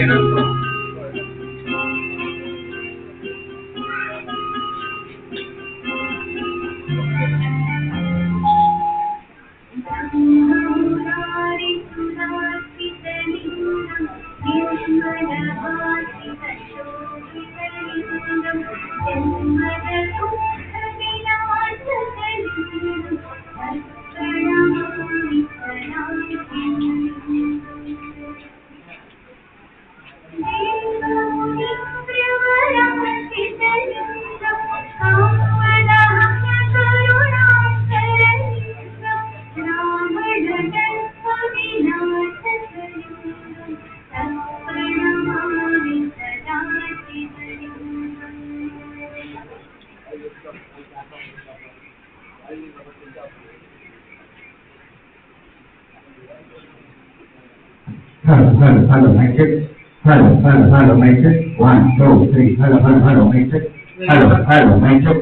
Hello, mic check. Hello, mic check. 1, 2, 3. Hello, mic check. Hello, mic check.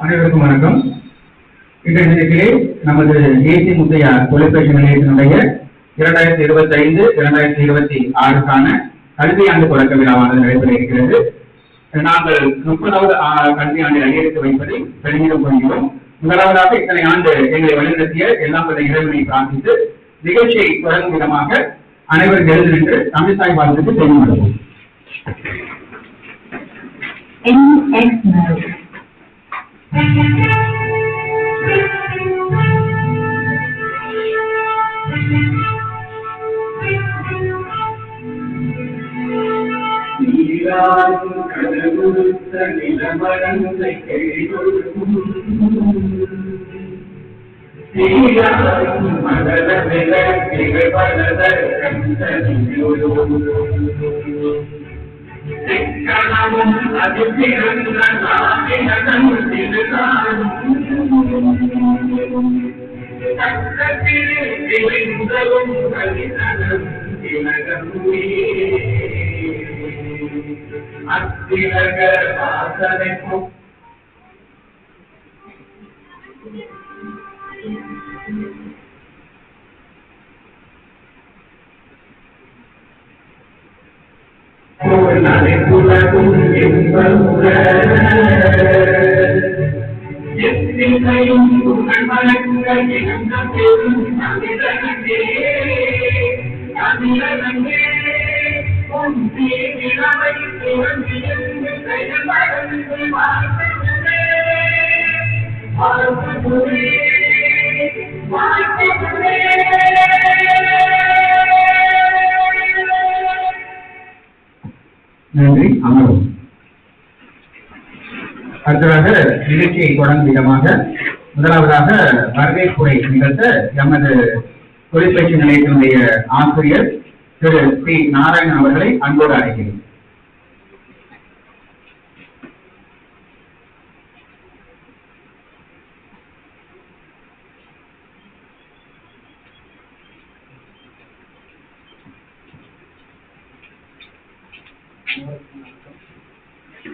அனைவருக்கும் வணக்கம். இன்றைய நிகழ்ச்சியிலே நமது ஏசி முத்தையா தொலைபேசி நிலையத்தினுடைய 2025-2026 கல்வி ஆண்டு தொடக்க விழாவானது நடைபெற இருக்கிறது. நாங்கள் 30வது கல்வி ஆண்டில் அடியெடுத்து வைப்பதை பெருமிதம் கொள்கிறோம். முதலாவதாக இத்தனை ஆண்டு எங்களை வழிநடத்திய எல்லாம் வல்ல இறைவனை பிரார்த்தித்து நிகழ்ச்சியை தொடங்கும் விதமாக அனைவரும் எழுந்து நின்று தமிழ்தாய் வாழ்த்துக்கு செய்து கடவுத்த நிலமரங்களை மதர விளக்கிகள் பலத கண்டனும் அது பிறந்த நாவினதன் திருநாளும் கலிதனும் திலகமே அத்திலக வாசனைக்கும் நடைபுலகும் என்புற எத்தினையும் புகழ் வழங்க இழந்த பெரும் தமிழனே தமிழனே ஒன்றே இளமை பிறந்திருந்து செயல்படந்து வாழ்த்துகிறே வாழ்த்துகிறே வாழ்த்துகிறே. நன்றி. அமரும். அடுத்ததாக நிகழ்ச்சியை தொடங்கும் விதமாக முதலாவதாக வரவேற்புரை நிகழ்த்த எமது தொழிற்பயிற்சி நிலையத்தினுடைய ஆசிரியர் திரு பி. நாராயணன் அவர்களை அன்போடு அழைக்கிறேன்.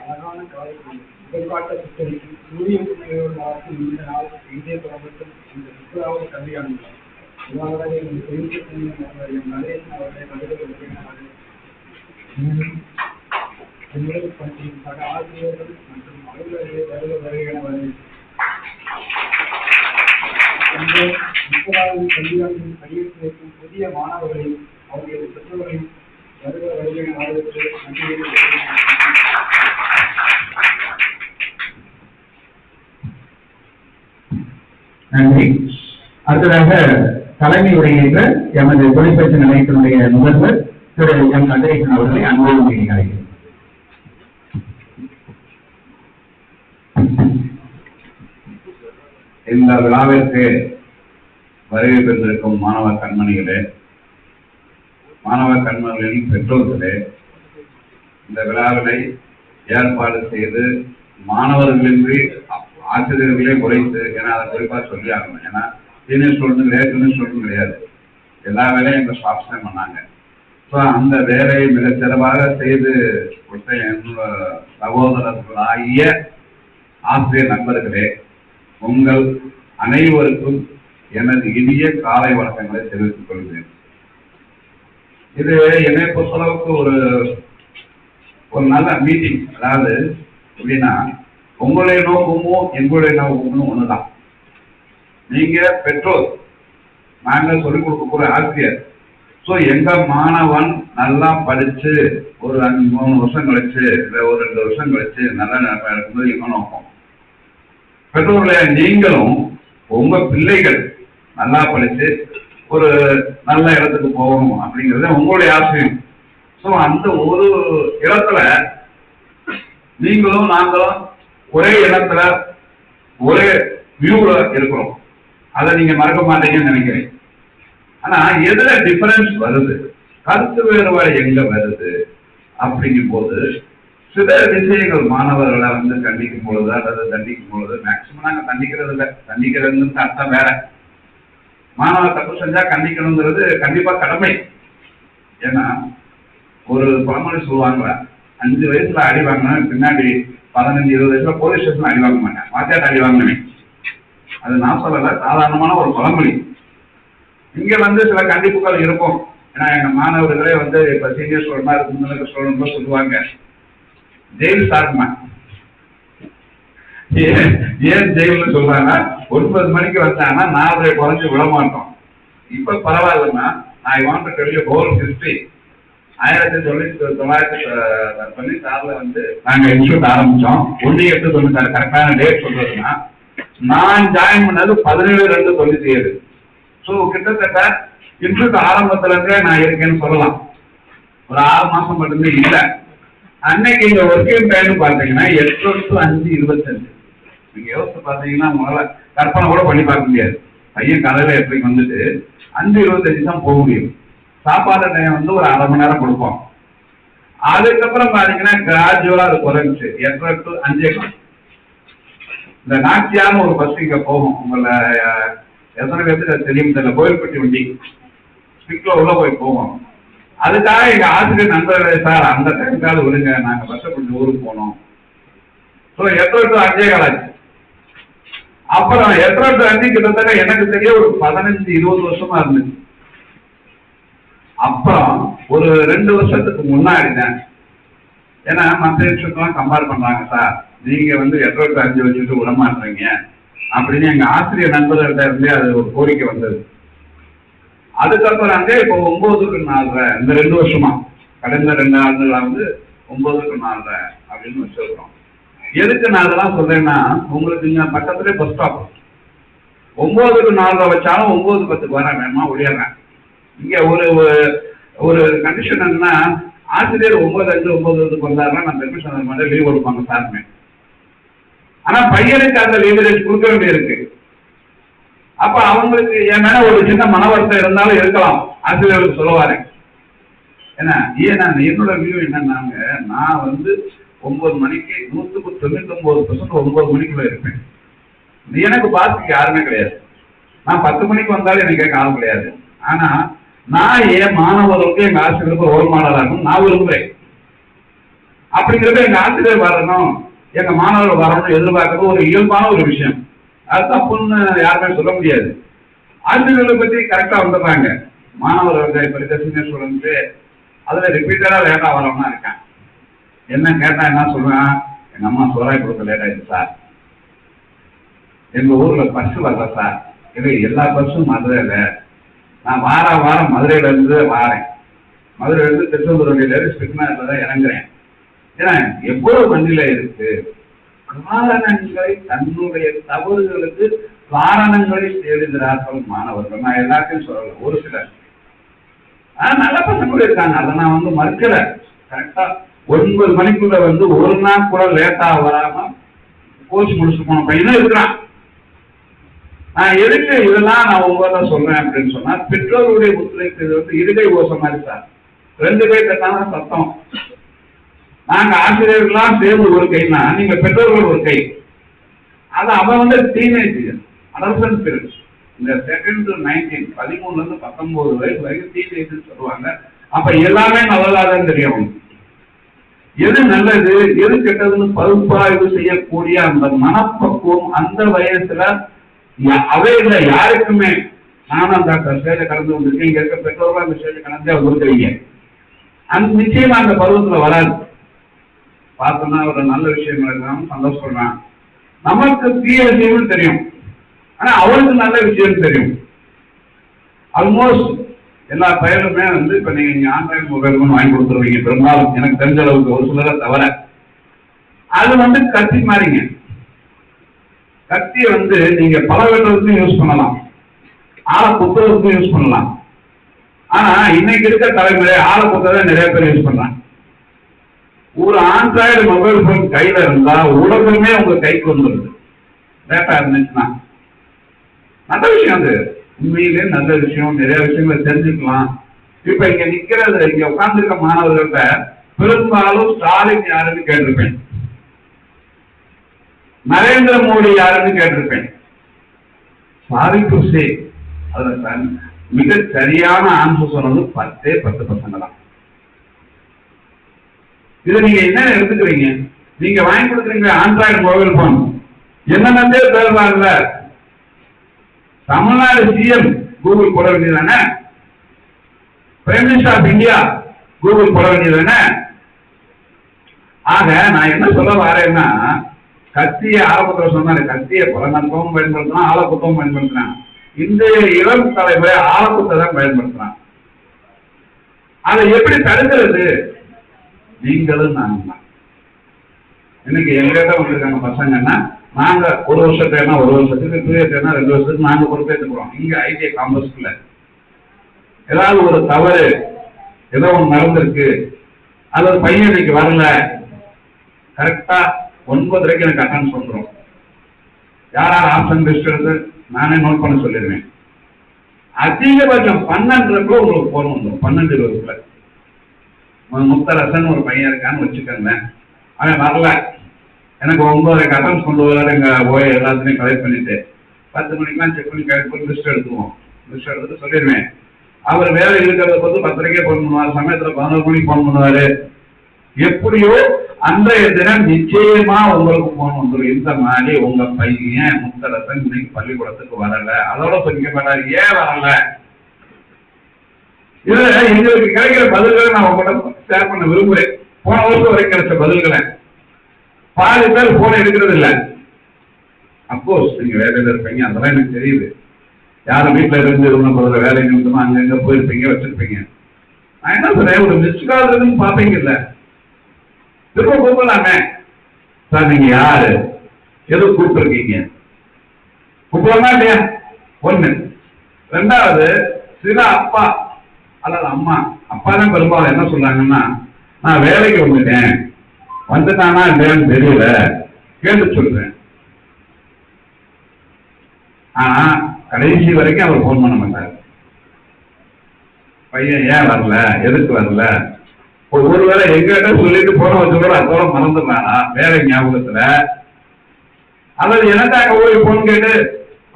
அழகான காலை எதிர்பார்த்த புத்தகத்தில் சூரியன் துணையோடு வாழ்க்கும் இந்த நாள் இந்திய தொடங்கட்டும் இந்த 30வது கல்வியாண்டு. முதலாவதாக எங்கள் தொழில்நுட்ப எம் நடேசன் அவர்களை பதிவுகள் என்னுடன் பணியும் சக ஆசிரியர்கள் மற்றும் அலுவலர்களை வருகிற இந்த 30வது கல்வியாண்டில் கையெழுத்து வைக்கும் புதிய மாணவர்களை அவர்களது பெற்றோர்களை வருகிற வாழ்வதற்கு நன்றியை. நன்றி. அடுத்ததாக தலைமை உரையேற்ற எமது தொழிற்பயிற்சி நிலையத்தினுடைய முதல்வர் திரு எம் கதிரேசன் அவர்களை அன்போடு அழைக்கிறேன். இந்த விழாவிற்கு வருகை பெற்றிருக்கும் மாணவ கண்மணிகளே, மாணவ கண்மணிகளின் பெற்றோர்களே, இந்த விழாவினை ஏற்பாடு செய்து மாணவர்களின்றி ஆசிரியர்களே குறைத்து, ஏன்னா அதை குறிப்பா சொல்லி ஆகணும். ஏன்னா சீனியர் ஸ்டூடெண்ட் கிடையாது, ஜூனியர் ஸ்டூடெண்ட் கிடையாது, எல்லா வேலையும் எங்க ஸ்டாஃப்ஸ் தான் பண்ணாங்க. ஸோ அந்த வேலையை மிக சிறப்பாக செய்து கொடுத்த என்னோட சகோதரர்களாகிய ஆசிரியர் நண்பர்களே, உங்கள் அனைவருக்கும் எனது இனிய காலை வணக்கங்களை தெரிவித்துக் கொள்கிறேன். இது என்னை பொறுத்தளவுக்கு ஒரு நல்ல மீட்டிங். அதாவது எப்படின்னா, உங்களுடைய நோக்கமும் எங்களுடைய நோக்கமும் ஒண்ணுதான். நீங்க பெற்றோர், நாங்க சொல்லிக் கொடுக்கக்கூடிய ஆசிரியர். ஸோ எங்க மாணவன் நல்லா படிச்சு ஒரு 3 வருஷம் கழிச்சு இல்லை ஒரு 2 வருஷம் கழிச்சு நல்ல நிலைமை இருக்கும்போது எங்க நோக்கம். பெற்றோர்களே, நீங்களும் உங்க பிள்ளைகள் நல்லா படிச்சு ஒரு நல்ல இடத்துக்கு போகணும் அப்படிங்கிறது உங்களுடைய ஆசையும். ஸோ அந்த ஒரு இடத்துல நீங்களும் நாங்களும் ஒரே இடத்துல ஒரே வியூல இருக்கிறோம். அதை நீங்க மறக்க மாட்டீங்கன்னு நினைக்கிறேன். ஆனா எதுல டிஃபரன்ஸ் வருது, கருத்து வேறுபாடு எங்க வருது அப்படிங்கும் போது சில விஷயங்கள் மாணவர்களை கண்டிக்கும் பொழுது அல்லது தண்டிக்கும் பொழுது, மேக்சிமம் நாங்க தண்டிக்கிறது இல்லை, தண்டிக்கிறதுன்னு அர்த்தம் வேற. மாணவர் தப்பு செஞ்சா கண்டிக்கணுங்கிறது கண்டிப்பா கடமை. ஏன்னா ஒரு பழமொழி சொல்லுவாங்க, 5 வயசுல அடி வாங்கினேன், பின்னாடி 15-20 வயசுல போலீஸ் ஸ்டேஷன்ல அடி வாங்க மாட்டேன், வாத்தியாட்ட அடி வாங்கினேன். அது நான் சொல்லல, சாதாரணமான ஒரு பழமொழி. இங்க சில கண்டிப்புகள் இருக்கும். ஏன்னா எங்க மாணவர்களே இப்ப சீனியர் ஸ்டூடெண்டா இருக்கு ஸ்டூடெண்ட் சொல்லுவாங்க, ஜெயில் சார்மா ஏன் ஜெயில்னு சொல்றாங்க, 9 மணிக்கு வந்தாங்கன்னா 4:30 குறைஞ்சு விட மாட்டோம். இப்ப பரவாயில்லன்னா, I want to tell you whole history. 1996 நாங்க இன்ஸ்டியூட் ஆரம்பிச்சோம். 1/8/96 கரெக்டான டேட் சொல்றதுன்னா, நான் ஜாயின் பண்ணது 17/2/97. ஸோ கிட்டத்தட்ட இன்ஸ்டியூட் ஆரம்பத்துல இருந்தே நான் இருக்கேன்னு சொல்லலாம். ஒரு 6 மாசம் மட்டுமே இல்லை. அன்னைக்கு இங்க ஒர்க்கிங் டைம் பார்த்தீங்கன்னா 8-5-25. நீங்க யோசிச்சு பார்த்தீங்கன்னா உங்களால கற்பனை கூட பண்ணி பார்க்க முடியாது. பையன் காலையில எப்படி 5:25 தான் போக முடியும். சாப்பாடு டைம் ஒரு 1/2 மணி நேரம் கொடுப்போம். அதுக்கப்புறம் பாத்தீங்கன்னா கிராஜுவலா அது குறைஞ்சிச்சு 8-5. இந்த நாச்சியான்னு ஒரு பஸ் இங்க போகும், உங்களை எத்தனை பேருக்கு அது தெரியும் தெரியல, கோயில்பட்டி வண்டி ஸ்பிக்ல உள்ள போய் போவோம். அதுக்காக எங்க ஆசிரியர் நண்பர்களே, சார் அந்த டைமுக்காக விடுங்க, நாங்க பஸ்ஸை கொஞ்சம் ஊருக்கு போனோம். ஸோ 8-5 ஆச்சு. அப்புறம் 8-5 கிட்டத்தட்ட எனக்கு தெரிய ஒரு 15-20 வருஷமா இருந்துச்சு. அப்புறம் ஒரு 2 வருஷத்துக்கு முன்னாடி தான், ஏன்னா மற்ற விஷயத்தெல்லாம் கம்பேர் பண்றாங்க, சார் நீங்க 8-5 வச்சுட்டு விட மாட்டீங்க அப்படின்னு எங்க ஆசிரியர் நண்பர்கள்ட்ட இருந்தே அது ஒரு கோரிக்கை வந்தது. அதுக்கப்புறம் இப்போ 9-4 இந்த 2 வருஷமா, கடந்த 2 ஆண்டுகளா 9-4 அப்படின்னு வச்சிருக்கோம். எதுக்கு நான் அதெல்லாம் சொல்றேன்னா, உங்களுக்கு இங்க பக்கத்துலேயே பஸ் ஸ்டாப். 9-4 வச்சாலும் 9-10 வரேன், வேணுமா ஒளியறேன். இங்க ஒரு கண்டிஷன் என்னன்னா, ஆசிரியர் 9-5-9 வந்தாருன்னா நான் பெர்மிஷன் மட்டும் லீவ் கொடுப்பாங்க சாருமே. ஆனா பையனுக்கு அந்த லீவரேஜ் கொடுக்க வேண்டியிருக்கு. அப்ப அவங்களுக்கு என் மேல ஒரு சின்ன மன வருத்தம் இருந்தாலும் இருக்கலாம், ஆசிரியர்களுக்கு சொல்லுவாரு. ஏன்னா என்னோட வியூ என்னன்னாங்க, நான் 9 மணிக்கு 199% 9 மணிக்குள்ள இருப்பேன். எனக்கு பாத்துக்கு யாருமே கிடையாது. நான் 10 மணிக்கு வந்தாலும் எனக்கு கேட்க ஆள் கிடையாது. ஆனா நான் என் மாணவர்களுக்கு எங்க ஆசிரியருக்கு ரோல் மாடலா இருக்கணும் நான் விரும்புறேன். அப்படிங்கிறத எங்க ஆசிரியர் வரணும், எங்க மாணவர்கள் வரணும்னு எதிர்பார்க்கறது ஒரு இயல்பான ஒரு விஷயம். அது தப்புன்னு யாருமே சொல்ல முடியாது. ஆசிரியர்களை பத்தி கரெக்டா வந்துடுறாங்க. மாணவர்கள் படித்த சீனியர் ஸ்டூடெண்ட்ஸு அதுல ரிப்பீட்டடா லேட்டா வரவனா இருக்கேன். என்ன கேட்டா என்ன சொல்லுவேன், எங்க அம்மா சோறாய் கொடுக்க லேட் ஆயிடுச்சு சார், எங்க ஊர்ல பஸ் வரல சார், இது எல்லா பஸ்ஸும் மதுரையில, நான் வாரம் மதுரையில இருந்து வாரேன், மதுரையில இருந்து திருச்செந்தூர் வண்டியில ஸ்பிக்னர்ல தான் இறங்குறேன். ஏன்னா எவ்வளவு வண்டியில இருக்கு, காரணங்களை, தன்னுடைய தவறுகளுக்கு காரணங்களை தேடுகிறார்கள் மாணவர்கள். நான் எல்லாத்தையும் சொல்லல, ஒரு சிலர் நல்ல பசங்களும் இருக்காங்க, அதை நான் வந்து மறுக்கல. கரெக்டா 9 மணிக்குள்ள வந்து ஒரு நாள் கூட லேட்டா வராம கோர்ஸ் முடிச்சு போன பையனும் இருக்கிறான். நான் எதுக்கு இதெல்லாம் நான் ஒவ்வொரு சொல்றேன் அப்படின்னு சொன்னா, பெற்றோருடைய ஒத்துழைப்பு இது வந்து இருகை ஓசை மாதிரி சார். 2 கை தட்டான சத்தம். நாங்க ஆசிரியர்கள்லாம் சேர்ந்து ஒரு கைனா, நீங்க பெற்றோர்கள் ஒரு கை. அது அவன் வந்து டீனேஜ் அடல்சன்ட் பீரியட். இந்த 2 to 19 13 இருந்து 19 வயசு வரைக்கும் டீனேஜ் சொல்லுவாங்க. அப்ப எல்லாமே நல்லதாதான் தெரியும். எது நல்லது எது கெட்டதுன்னு பகுப்பாய்வு செய்யக்கூடிய அந்த மனப்பக்குவம் அந்த வயசுல அவையில யாருக்குமே, நானும் அந்த ஸ்டேஜ கடந்து வந்திருக்கேன், இங்க இருக்க பெற்றோர்கள் அந்த ஸ்டேஜ கடந்து கொடுக்குறீங்க. அந்த நிச்சயமா அந்த பருவத்துல வராது. பார்த்தோம்னா ஒரு நல்ல விஷயம் நடக்கலாம், சந்தோஷப்படுறான். நமக்கு தீய விஷயம்னு தெரியும், ஆனா அவருக்கு நல்ல விஷயம் தெரியும். ஆல்மோஸ்ட் எல்லா பயனுமே வந்து இப்ப நீங்க ஆண்ட்ராய்டு மொபைல் ஒன்று வாங்கி கொடுத்துருவீங்க பெரும்பாலும், எனக்கு தெரிஞ்ச அளவுக்கு ஒரு சிலரை தவிர. அது வந்து கத்தி மாறிங்க. கத்தியை வந்து நீங்க பல வெட்டுறதுக்கும் யூஸ் பண்ணலாம், ஆளை குத்துறதுக்கும் யூஸ் பண்ணலாம். ஆனா இன்னைக்கு இருக்க தலைமுறை ஆளை குத்ததான் நிறைய பேர் யூஸ் பண்றாங்க. ஒரு ஆண்ட்ராய்டு மொபைல் போன் கையில இருந்தா உலகமே உங்க கைக்கு வந்துருது. டேட்டா இருந்துச்சுன்னா நல்ல விஷயம், அது உண்மையிலே நல்ல விஷயம். நிறைய விஷயங்களை தெரிஞ்சுக்கலாம். இப்ப இங்க நிக்கிறது, இங்க உட்கார்ந்துருக்க மாணவர்கள்ட்ட பெரும்பாலும் ஸ்டாலின் யாருன்னு கேட்டிருப்பேன், நரேந்திர மோடி யாருன்னு கேட்டிருப்பேன். சாரி டு சே, அதுல மிக சரியான ஆன்சர் சொன்னது 10 பசங்க தான். இதை நீங்க என்ன எடுத்துக்கிறீங்க? நீங்க வாங்கி கொடுக்குறீங்க ஆண்ட்ராய்டு மொபைல் போன், என்னென்னே தேர்வாங்கல. தமிழ்நாடு சிஎம் கூகுள் போட வேண்டியதானே, prime minister of India Google போட வேண்டியதானே. ஆக நான் என்ன சொல்ல வரேன்னா, கத்தியை ஆலப்புத்தம் சொன்னாரு, கத்தியை பல நற்பமும் பயன்படுத்தினா ஆலப்புத்தமும் பயன்படுத்தினான். இன்றைய இளம் தலைமுறை ஆலப்புத்தை தான் பயன்படுத்துறான். அதை எப்படி தடுக்கிறது? நீங்களும் நானும் தான். இன்னைக்கு எங்கிட்ட வந்திருக்காங்க பசங்கன்னா, நாங்க ஒரு வருஷத்துக்கு 1 வருஷத்துக்கு, 2 இயர்ஸ்னா 2 வருஷத்துக்கு நாங்க பொறுப்பேற்றுக்கிறோம். இங்க ஐடிஐ காம்பஸ்குள்ள ஏதாவது ஒரு தவறு, ஏதோ ஒன்று நடந்திருக்கு, அது ஒரு பையன் இன்னைக்கு வரல, கரெக்டா 9:30 எனக்கு அட்டென்ஸ் வந்துடும். யாராவது ஆப்ஷன் லிஸ்ட் எடுத்து நானே நோட் பண்ண சொல்லிடுவேன். அதிகபட்சம் 12:00 உங்களுக்கு போன் வந்துடும். 12:20 முத்தரசன் ஒரு பையன் இருக்கான்னு வச்சுக்கோங்க, அவன் வரல, எனக்கு 9:30 அட்டென்ஸ் கொண்டு வர எங்க போய் எல்லாத்தையும் கலெக்ட் பண்ணிட்டு 10 மணிக்கெல்லாம் செக் பண்ணி கலெக்ட் பண்ணி லிஸ்ட் எடுத்துவோம். லிஸ்ட் எடுத்துட்டு சொல்லிடுவேன். அவர் வேலை இருக்கிறத பொறுத்து 10:30 போன் பண்ணுவார், சமயத்துல 11 மணிக்கு போன் பண்ணுவாரு. எப்படியோ அன்றைய தினம் நிச்சயமா உங்களுக்கு போன் வந்துடும். இந்த மாதிரி உங்க பையன் முத்தரசன் இன்னைக்கு பள்ளிக்கூடத்துக்கு வரல, அதோட சொல்லிக்க மாட்டாரு, ஏன் வரல. இதுல எங்களுக்கு கிடைக்கிற பதில்களை நான் உங்கள்கிட்ட ஷேர் பண்ண விரும்புறேன். போன வருஷம் வரைக்கும் கிடைச்ச பதில்களை பாதி பேர் போன எடுக்கிறது இல்லை. அப்கோர்ஸ் நீங்க வேலையில இருப்பீங்க, அதெல்லாம் எனக்கு தெரியுது. யாரும் வீட்டுல இருந்து பதில வேலை நிமித்தமா அங்கங்க போயிருப்பீங்க, வச்சிருப்பீங்க. நான் என்ன சொல்றேன், ஒரு மிஸ்ட் கால் இருக்குன்னு பாப்பீங்க இல்ல, திரும்ப கூப்பிடலாமே. சார் நீங்க யாரு, எது கூப்பிட்டுருக்கீங்க, கூப்பிடலாமா இல்லையா? 1. 2வது, சில அப்பா அல்லது அம்மா, அப்பா தான் பெரும்பாலும் என்ன சொல்றாங்கன்னா, நான் வேலைக்கு வந்துட்டானா இல்லையான்னு தெரியல, கேட்டு சொல்றேன். ஆனா கடைசி வரைக்கும் அவர் போன் பண்ண மாட்டார். பையன் ஏன் வரல, எதுக்கு வரல, ஒருவேளை எங்கிட்ட சொல்லிட்டு போன வச்சு அதோட மறந்துடுறானா வேலை ஞாபகத்துல, அல்லது எனக்காக போய் போன் கேட்டு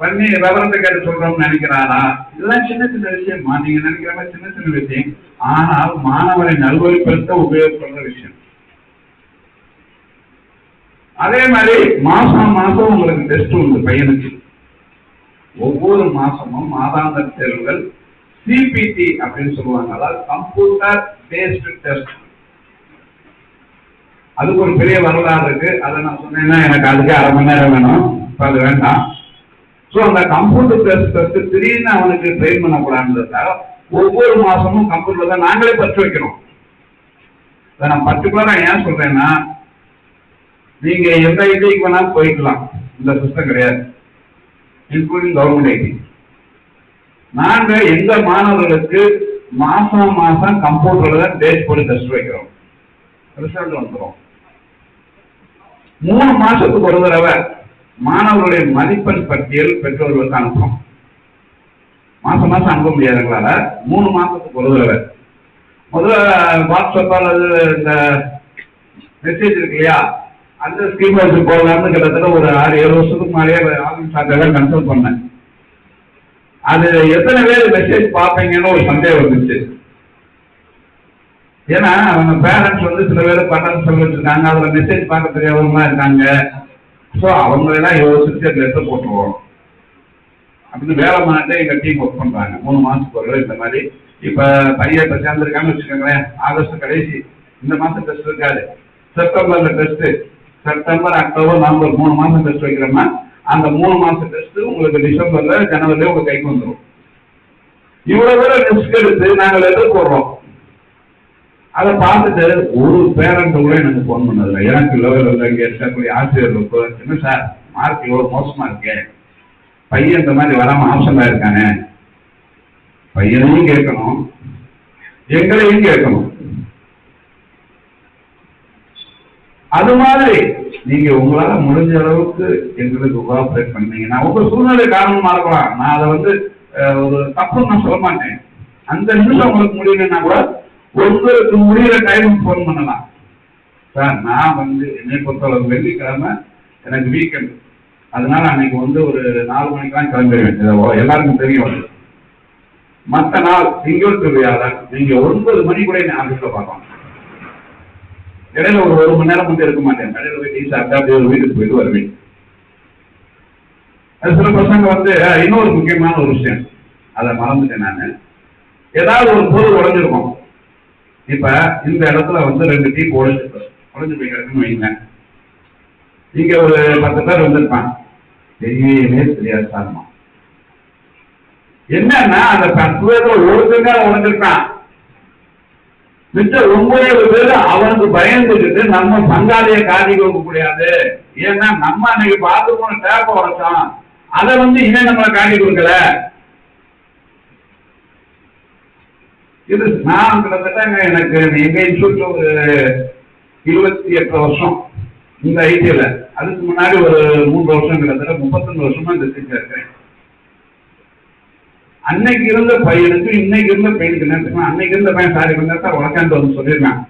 பண்ணி விவரத்தை கேட்டு சொல்றோம்னு நினைக்கிறாரா? இதெல்லாம் சின்ன சின்ன விஷயமா, நீங்க நினைக்கிற மாதிரி சின்ன சின்ன விஷயம், ஆனால் மாணவனை நல்வழிப்படுத்த உபயோகப்படுற விஷயம். அதே மாதிரி மாசம் மாசம் உங்களுக்கு டெஸ்ட் உண்டு பையனுக்கு. ஒவ்வொரு மாசமும் மாதாந்திர தேர்வுகள் சிபிடி அப்படின்னு சொல்லுவாங்க, அதாவது கம்ப்யூட்டர் பேஸ்டு டெஸ்ட். அதுக்கு ஒரு பெரிய வரலாறு இருக்கு. அதை நான் சொன்னேன்னா எனக்கு அதுக்கு 1/2 மணி நேரம் வேணும், இப்ப அது வேண்டாம். ஸோ அந்த கம்ப்யூட்டர் டெஸ்ட் திடீர்னு அவனுக்கு ட்ரெயின் பண்ணக்கூடாதுன்றதுக்காக ஒவ்வொரு மாசமும் கம்ப்யூட்டர்ல தான் நாங்களே பற்றி வைக்கிறோம். இதை நான் பர்டிகுலரா ஏன் சொல்றேன்னா, நீங்க எந்த ஐடிக்கு வேணாலும் போய்க்கலாம், இந்த சிஸ்டம் கிடையாது, இன்க்ளூடிங் கவர்மெண்ட் ஐடி. நாங்க எங்க மாணவர்களுக்கு மாசம் கம்ப்யூட்டர்ல தான் டேட் போட்டு டெஸ்ட் வைக்கிறோம், ரிசல்ட் வந்துடும். 3 மாசத்துக்கு ஒரு தடவை மாணவர்களுடைய மதிப்பெண் பட்டியல் பெற்றோர்களுக்கு அனுப்புறோம். மாசம் அனுப்ப முடியாதுங்களால 3 மாசத்துக்கு ஒரு தடவை. முதல்ல வாட்ஸ்அப் அல்லது இந்த மெசேஜ் இருக்கு இல்லையா, அந்த ஸ்கீம் வச்சு போடலாம்னு கிட்டத்தட்ட ஒரு 6-7 வருஷத்துக்கு முன்னாடியே ஆஃபீஸ் சார்ஜெல்லாம் கன்சல்ட் பண்ணேன். அது எத்தனை பேர் மெசேஜ் பார்ப்பீங்கன்னு ஒரு சந்தேகம் வந்துச்சு. ஏன்னா அவங்க பேரண்ட்ஸ் வந்து சில பேர் பட்டன் சொல்லி வச்சிருக்காங்க, அதுல மெசேஜ் பார்க்க தெரியாதவங்களா இருக்காங்க. ஸோ அவங்களெல்லாம் யோசிச்சு அந்த லெட்டர் போட்டுருவோம் அப்படின்னு வேலை மாட்டே எங்க டீம் ஒர்க் பண்றாங்க. 3 மாசத்துக்கு ஒரு இந்த மாதிரி. இப்ப பையன் இப்ப சேர்ந்துருக்கான்னு வச்சுக்கோங்களேன், ஆகஸ்ட் கடைசி, இந்த மாசம் டெஸ்ட் இருக்காது, செப்டம்பர்ல டெஸ்ட், செப்டம்பர் அக்டோபர் நவம்பர் 3 மாசம் டெஸ்ட் வைக்கிறோம்னா அந்த 3 மாசம் டெஸ்ட் உங்களுக்கு டிசம்பர்ல ஜனவரில உங்க கைக்கு வந்துடும். இவ்வளவு பேர் ரிஸ்க் எடுத்து நாங்கள் லெட்டர் போடுறோம். அதை பார்த்துட்டு ஒரு பேரண்ட் கூட எனக்கு போன் பண்ணதில்லை. எனக்கு லெவலில் இங்கே இருக்கக்கூடிய ஆசிரியர்களுக்கு என்ன சார் மார்க் இவ்வளவு மோசமா இருக்கு, பையன் இந்த மாதிரி வராம ஆப்ஷனா இருக்கானே, பையனையும் கேட்கணும் எங்களையும் கேட்கணும். அது மாதிரி நீங்க உங்களால முடிஞ்ச அளவுக்கு எங்களுக்கு கோஆபரேட் பண்ணீங்கன்னா, உங்க சூழ்நிலை காரணமா இருக்கலாம், நான் அதை வந்து ஒரு தப்புன்னு நான் சொல்ல மாட்டேன். அந்த நிமிஷம் உங்களுக்கு முடியலன்னா கூட உங்களுக்கு முடிகிற டைமுக்கு போன் பண்ணலாம். சார் நான் வந்து என்னை பொறுத்தளவு வெள்ளிக்கிழமை எனக்கு வீக்கெண்ட், அதனால அன்னைக்கு வந்து ஒரு 4 மணிக்கெல்லாம் கிளம்பிடுவேன், எல்லாருக்கும் தெரியும். மற்ற நாள் திங்கள் திருவிழாதான் நீங்க 9 மணி கூட என்ன ஆபீஸ்ல பார்க்கலாம். இடையில ஒரு 1 மணி நேரம் மட்டும் இருக்க மாட்டேன், இடையில போய் டீ சாப்பிட்டா அப்படியே ஒரு வீட்டுக்கு போயிட்டு வருவேன். அது சில பசங்க வந்து இன்னொரு முக்கியமான ஒரு விஷயம், அதை மறந்துட்டேன் நான். ஏதாவது ஒரு பொருள் உடைஞ்சிருக்கும். இப்ப இந்த இடத்துல வந்து 2 டீ உடைஞ்சு போய் கிடக்குன்னு வைங்க, இங்க ஒரு 10 பேர் வந்திருப்பான், தெரியவே தெரியாது சார்மா. என்னன்னா அந்த 10 பேர்ல ஒருத்தங்க உடைஞ்சிருக்கான், மிச்சம் 9 பேர் அவனுக்கு பயந்துக்கிட்டு நம்ம பங்காளியை காட்டி கொடுக்க முடியாது. ஏன்னா நம்ம அன்னைக்கு பாத்ரூம் டேப்ப உடைச்சோம், அதை வந்து இவன் நம்மளை காட்டி கொடுக்கல. இது நான் கிட்டத்தட்ட எனக்கு எங்க இன்ஸ்டியூட்ல ஒரு 28 வருஷம் இந்த ஐடியில, அதுக்கு முன்னாடி ஒரு 3 வருஷம், கிட்டத்தட்ட 32 வருஷமா இந்த சீட்ல இருக்கேன். அன்னைக்கு இருந்த பையனுக்கு இன்னைக்கு இருந்த பையனுக்கு என்ன, அன்னைக்கு இருந்த பையன் சாரி பண்ணா உனக்காண்டு வந்து சொல்லியிருக்கான்.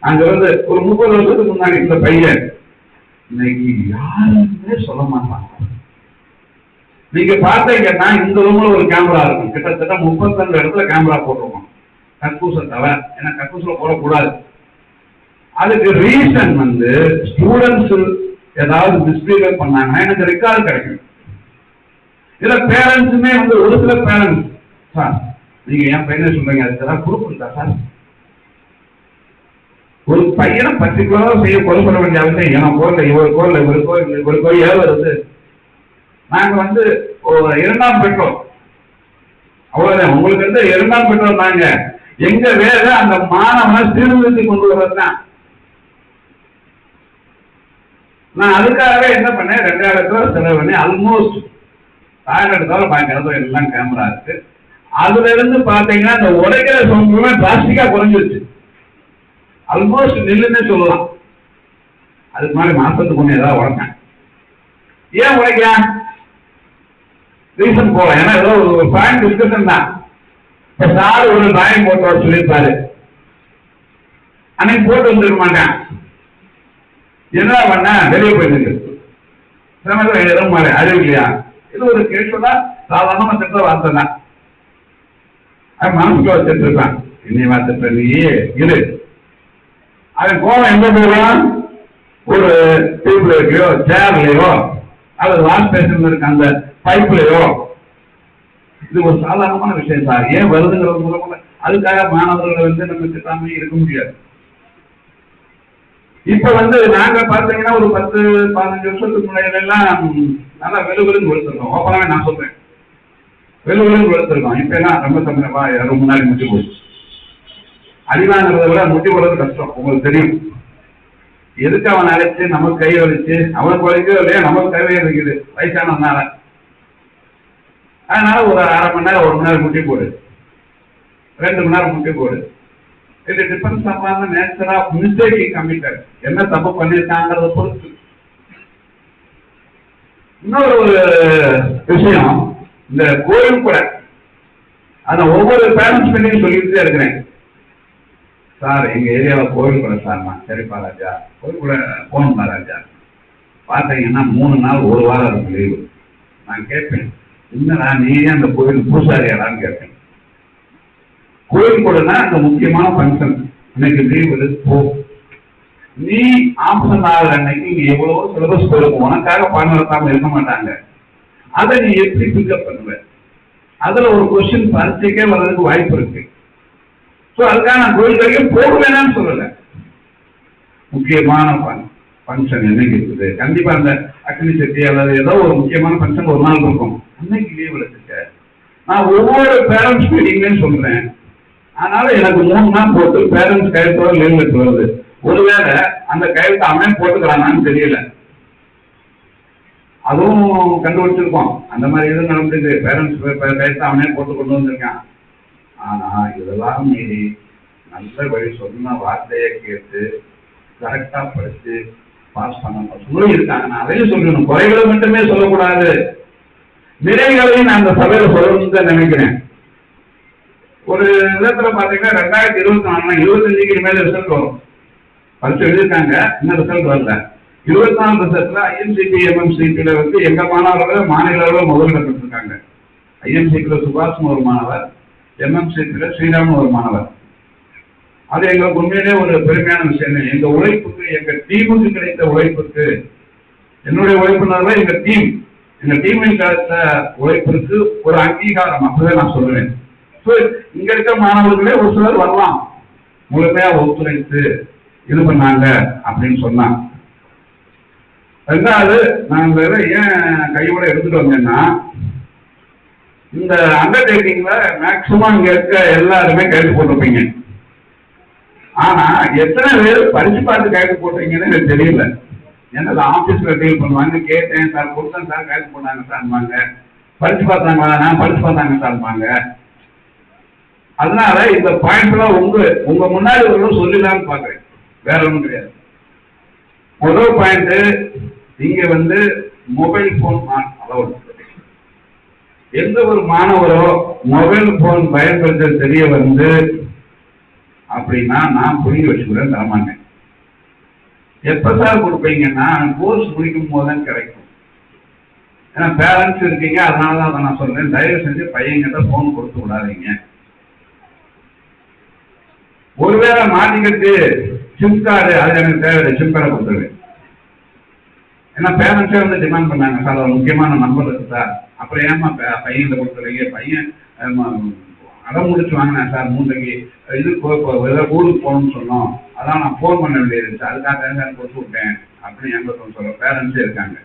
அங்க வந்து ஒரு 30 வருஷத்துக்கு முன்னாடி இந்த பையன் இன்னைக்கு யாருமே சொல்ல மாட்டாங்க. நீங்க பார்த்தீங்கன்னா இந்த ரூம்ல ஒரு கேமரா இருக்கும், கிட்டத்தட்ட 32 இடத்துல கேமரா போட்டிருக்கோம், கக்கூச தவிர. ஏன்னா கக்கூசில போடக்கூடாது. அதுக்கு ரீசன் வந்து ஸ்டூடெண்ட்ஸ் ஏதாவது மிஸ்பிஹேவ் பண்ணாங்கன்னா எனக்கு ரெக்கார்டு கிடைக்கும். இதுல பேரண்ட்ஸுமே வந்து ஒரு சில பேரண்ட்ஸ், சார் நீங்க என் பையனை சொல்றீங்க, அதுக்கு ஏதாவது ப்ரூஃப் இருக்கா சார்? ஒரு பையனை பர்டிகுலரா செய்ய கொலை பண்ண வேண்டிய அவசியம் ஏன்னா கோரில் இவருக்கோ ஏழு வருது. நாங்க வந்து 2ஆம் பெற்றோர், அவ்வளவுதான். உங்களுக்கு வந்து 2ஆம் பெற்றோர் நாங்க. எங்க வேலை அந்த மாணவனை சீர்திருத்தி கொண்டு வர்றதுதான். நான் அதுக்காகவே என்ன பண்ணேன், 2000 ரூபாய் செலவு பண்ணி ஆல்மோஸ்ட் 1000 தவிர பாக்கி எல்லாம் கேமரா இருக்கு. அதுல இருந்து பாத்தீங்கன்னா இந்த உடைக்கிற சம்பவமே டிராஸ்டிக்கா குறைஞ்சிருச்சு, ஆல்மோஸ்ட் நில்லுன்னு சொல்லலாம். அதுக்கு மாதிரி மாசத்துக்கு ஒண்ணு ஏதாவது உடைச்சேன். ஏன் உடைக்கலாம் ரீசன் போல, ஏன்னா ஏதோ ஒரு பாயிண்ட் டிஸ்கஷன் தான். இப்ப சார் ஒரு டிராயிங் போட்டு வர சொல்லியிருப்பாரு, அன்னைக்கு போட்டு வந்துருக்க மாட்டேன். என்ன பண்ண வெளியே போயிருக்கு எதுவும் மாதிரி அறிவிக்கலையா? இது ஒரு கேள்வியா சாதாரணமா திட்ட வார்த்தை தான். மனசுல வச்சுட்டு இருக்கான், இன்னை வார்த்தை நீ இரு. அவன் கோவம் எங்க போகலாம், ஒரு டீப்லயோ சேர்லயோ அல்லது வாஷ் பேஷன் இருக்க அந்த பைப்லயோ. இது ஒரு சாதாரணமான விஷயம் சார். ஏன் வருதுங்கிறது மூலமா அதுக்காக மாணவர்களை வந்து நம்ம திட்டாம இருக்க முடியாது. இப்ப வந்து நாங்க பாத்தீங்கன்னா ஒரு 10-15 வருஷத்துக்கு முன்னாடி எல்லாம் நல்லா வெளுவெளுன்னு வெளுத்திருக்கோம். ஓப்பனாவே நான் சொல்றேன், வெளுவெளுன்னு வெளுத்திருக்கோம். இப்ப எல்லாம் ரொம்ப தமிழவா ரொம்ப முன்னாடி முட்டி போச்சு. அடிவாங்கிறத விட முட்டி போடுறது கஷ்டம், உங்களுக்கு தெரியும். எதுக்கு அவன் அழைச்சு நமக்கு கை வலிச்சு அவனுக்கு வலிக்கோ இல்லையா நமக்கு கை இருக்குது வயசானதுனால. அதனால ஒரு 1/2 மணி நேரம் 1 மணி நேரம் முட்டி போடு, 2 மணி நேரம் முட்டி போடு. இது depends upon nature of mistake committed, என்ன தப்பு பண்ணியிருக்காங்கிறத பொறுத்து. இன்னொரு விஷயம், இந்த கோயில் கூட அதை ஒவ்வொரு பேரண்ட்ஸ் கிட்டையும் சொல்லிட்டு இருக்கிறேன். சார் எங்க ஏரியாவில் கோயில் கூட சார்மா, சரிப்பா ராஜா, கோயில் கூட போகணும்பா ராஜா. பார்த்தீங்கன்னா 3 நாள் 1 வாரம் இருக்கு லீவு. நான் கேட்பேன், என்னடா நீயே அந்த கோயில் பூசாரியாடான்னு கேட்பேன். கோயில் கூடனா அந்த முக்கியமான ஃபங்க்ஷன், இன்னைக்கு லீவ் எடுத்து போ. நீ ஆப்ஷன் ஆகிற அன்னைக்கு நீ எவ்வளவோ சிலபஸ் போயிருக்கும், உனக்காக பாடம் நடத்தாம இருக்க மாட்டாங்க. அதை நீ எப்படி பிக்கப் பண்ணுவ? அதுல ஒரு கொஸ்டின் பரீட்சைக்கே வர்றதுக்கு வாய்ப்பு இருக்கு. ஸோ அதுக்காக நான் கோயில் வரைக்கும் போடுவேனான்னு சொல்லல. முக்கியமான ஃபங்க்ஷன் என்னைக்கு இருக்குது, கண்டிப்பா அந்த அக்னி சக்தி அல்லது ஏதோ ஒரு முக்கியமான ஃபங்க்ஷன் ஒரு நாள் இருக்கும், அன்னைக்கு லீவ் எடுத்துக்க. நான் ஒவ்வொரு பேரண்ட்ஸ் மீட்டிங்லயும் சொல்றேன். அதனால எனக்கு 3 நாள் போட்டு பேரண்ட்ஸ் கையெழுத்தோட லீவ் எடுத்து வருது. ஒருவேளை அந்த கையெழுத்து அவனே போட்டுக்கிறானான்னு தெரியல, அதுவும் கண்டுபிடிச்சிருக்கோம். அந்த மாதிரி எதுவும் நடந்துருக்கு, பேரண்ட்ஸ் கையெழுத்து அவனே போட்டு கொண்டு வந்திருக்கான். ஆனா இதெல்லாம் மீறி நல்ல வழி சொன்ன வார்த்தையை கேட்டு கரெக்டா படிச்சு பாஸ் பண்ண இருக்காங்க. நான் அதையும் சொல்லணும், குறைகளை மட்டுமே சொல்லக்கூடாது, நிறைகளையும் நான் அந்த சபையில சொல்லணும்னு தான் நினைக்கிறேன். ஒரு விதத்துல பாத்தீங்கன்னா 2024 25க்கு மேல ரிசல்ட் வரும். பரிசு எழுதிருக்காங்க, இன்னும் ரிசல்ட் வரல. 24 ரிசல்ட்ல ஐஎம்சிபி எம்எம்சிபில வந்து எங்க மாணவர்கள் மாநில அளவில் முதலிடம் பெற்றிருக்காங்க. ஐஎம்சிபில சுபாஷ்னு ஒரு மாணவர், எம்எம்சிபில ஸ்ரீராம்னு ஒரு மாணவர். அது எங்களுக்கு உண்மையிலே ஒரு பெருமையான விஷயம். எங்க உழைப்புக்கு, எங்க டீமுக்கு கிடைத்த உழைப்புக்கு, என்னுடைய உழைப்புனால எங்க டீமின் கிடைத்த உழைப்பிற்கு ஒரு அங்கீகாரம், அப்படிதான் நான் சொல்லுவேன். இங்க இருக்க மாணவர்களே ஒரு சிலர் வரலாம், முழுமையா ஒத்துழைத்து இது பண்ணாங்க அப்படின்னு சொன்னா. 2வது, நான் ஏன் கையோட எடுத்துட்டு வந்தேன்னா, இந்த அண்டர்டேக்கிங்ல மேக்சிமம் இங்க இருக்க எல்லாருமே கைது போட்டிருப்பீங்க. ஆனா எத்தனை பேர் பரிசு பார்த்து கைது போட்டீங்கன்னு எனக்கு தெரியல. ஏன்னா ஆபீஸ்ல டீல் பண்ணுவாங்க, கேட்டேன் சார், கொடுத்தேன் சார், கைது போட்டாங்க சார்பாங்க, பரிசு பார்த்தாங்களா, நான் பரிசு பார்த்தாங்க சார்பாங்க. அதனால இந்த பாயிண்ட்லாம் உங்க முன்னாடி ஒரு சொல்லிடலாம்னு பாக்குறேன், வேற ஒன்றும் கிடையாது. முதல் பாயிண்ட், நீங்க வந்து மொபைல் போன் அலௌட். எந்த ஒரு மாணவரோ மொபைல் போன் பயன்படுத்த தெரிய வந்து அப்படின்னா நான் புரிய வச்சுக்கிறேன் தரமாட்டேன். எப்ப சார் கொடுப்பீங்கன்னா கோர்ஸ் முடிக்கும் போதுதான் கிடைக்கும். ஏன்னா பேரண்ட்ஸ் இருக்கீங்க, அதனாலதான் அதை நான் சொல்றேன், தயவு செஞ்சு பையன்கிட்ட போன் கொடுத்து விடாதீங்க. ஒருவேளை மாட்டிக்கிட்டு சிம் கார்டு, அது எனக்கு தேவையில்லை, சிம் கார்டை கொடுத்துருவேன். ஏன்னா பேரண்ட்ஸே வந்து டிமாண்ட் பண்ணாங்க, சார் ஒரு முக்கியமான நம்பர் இருக்கு சார், அப்புறம் ஏமா பையன் கொடுத்துருங்க, பையன் அடம் முடிச்சு வாங்கினேன் சார் 3க்கு, இது ஏதோ ஊருக்கு போகணும்னு சொன்னோம், அதான் நான் ஃபோன் பண்ண வேண்டியது இருந்துச்சு, அதுக்காக நான் கொடுத்து விட்டேன் அப்படின்னு எங்களுக்கு சொல்ற பேரண்ட்ஸே இருக்காங்க.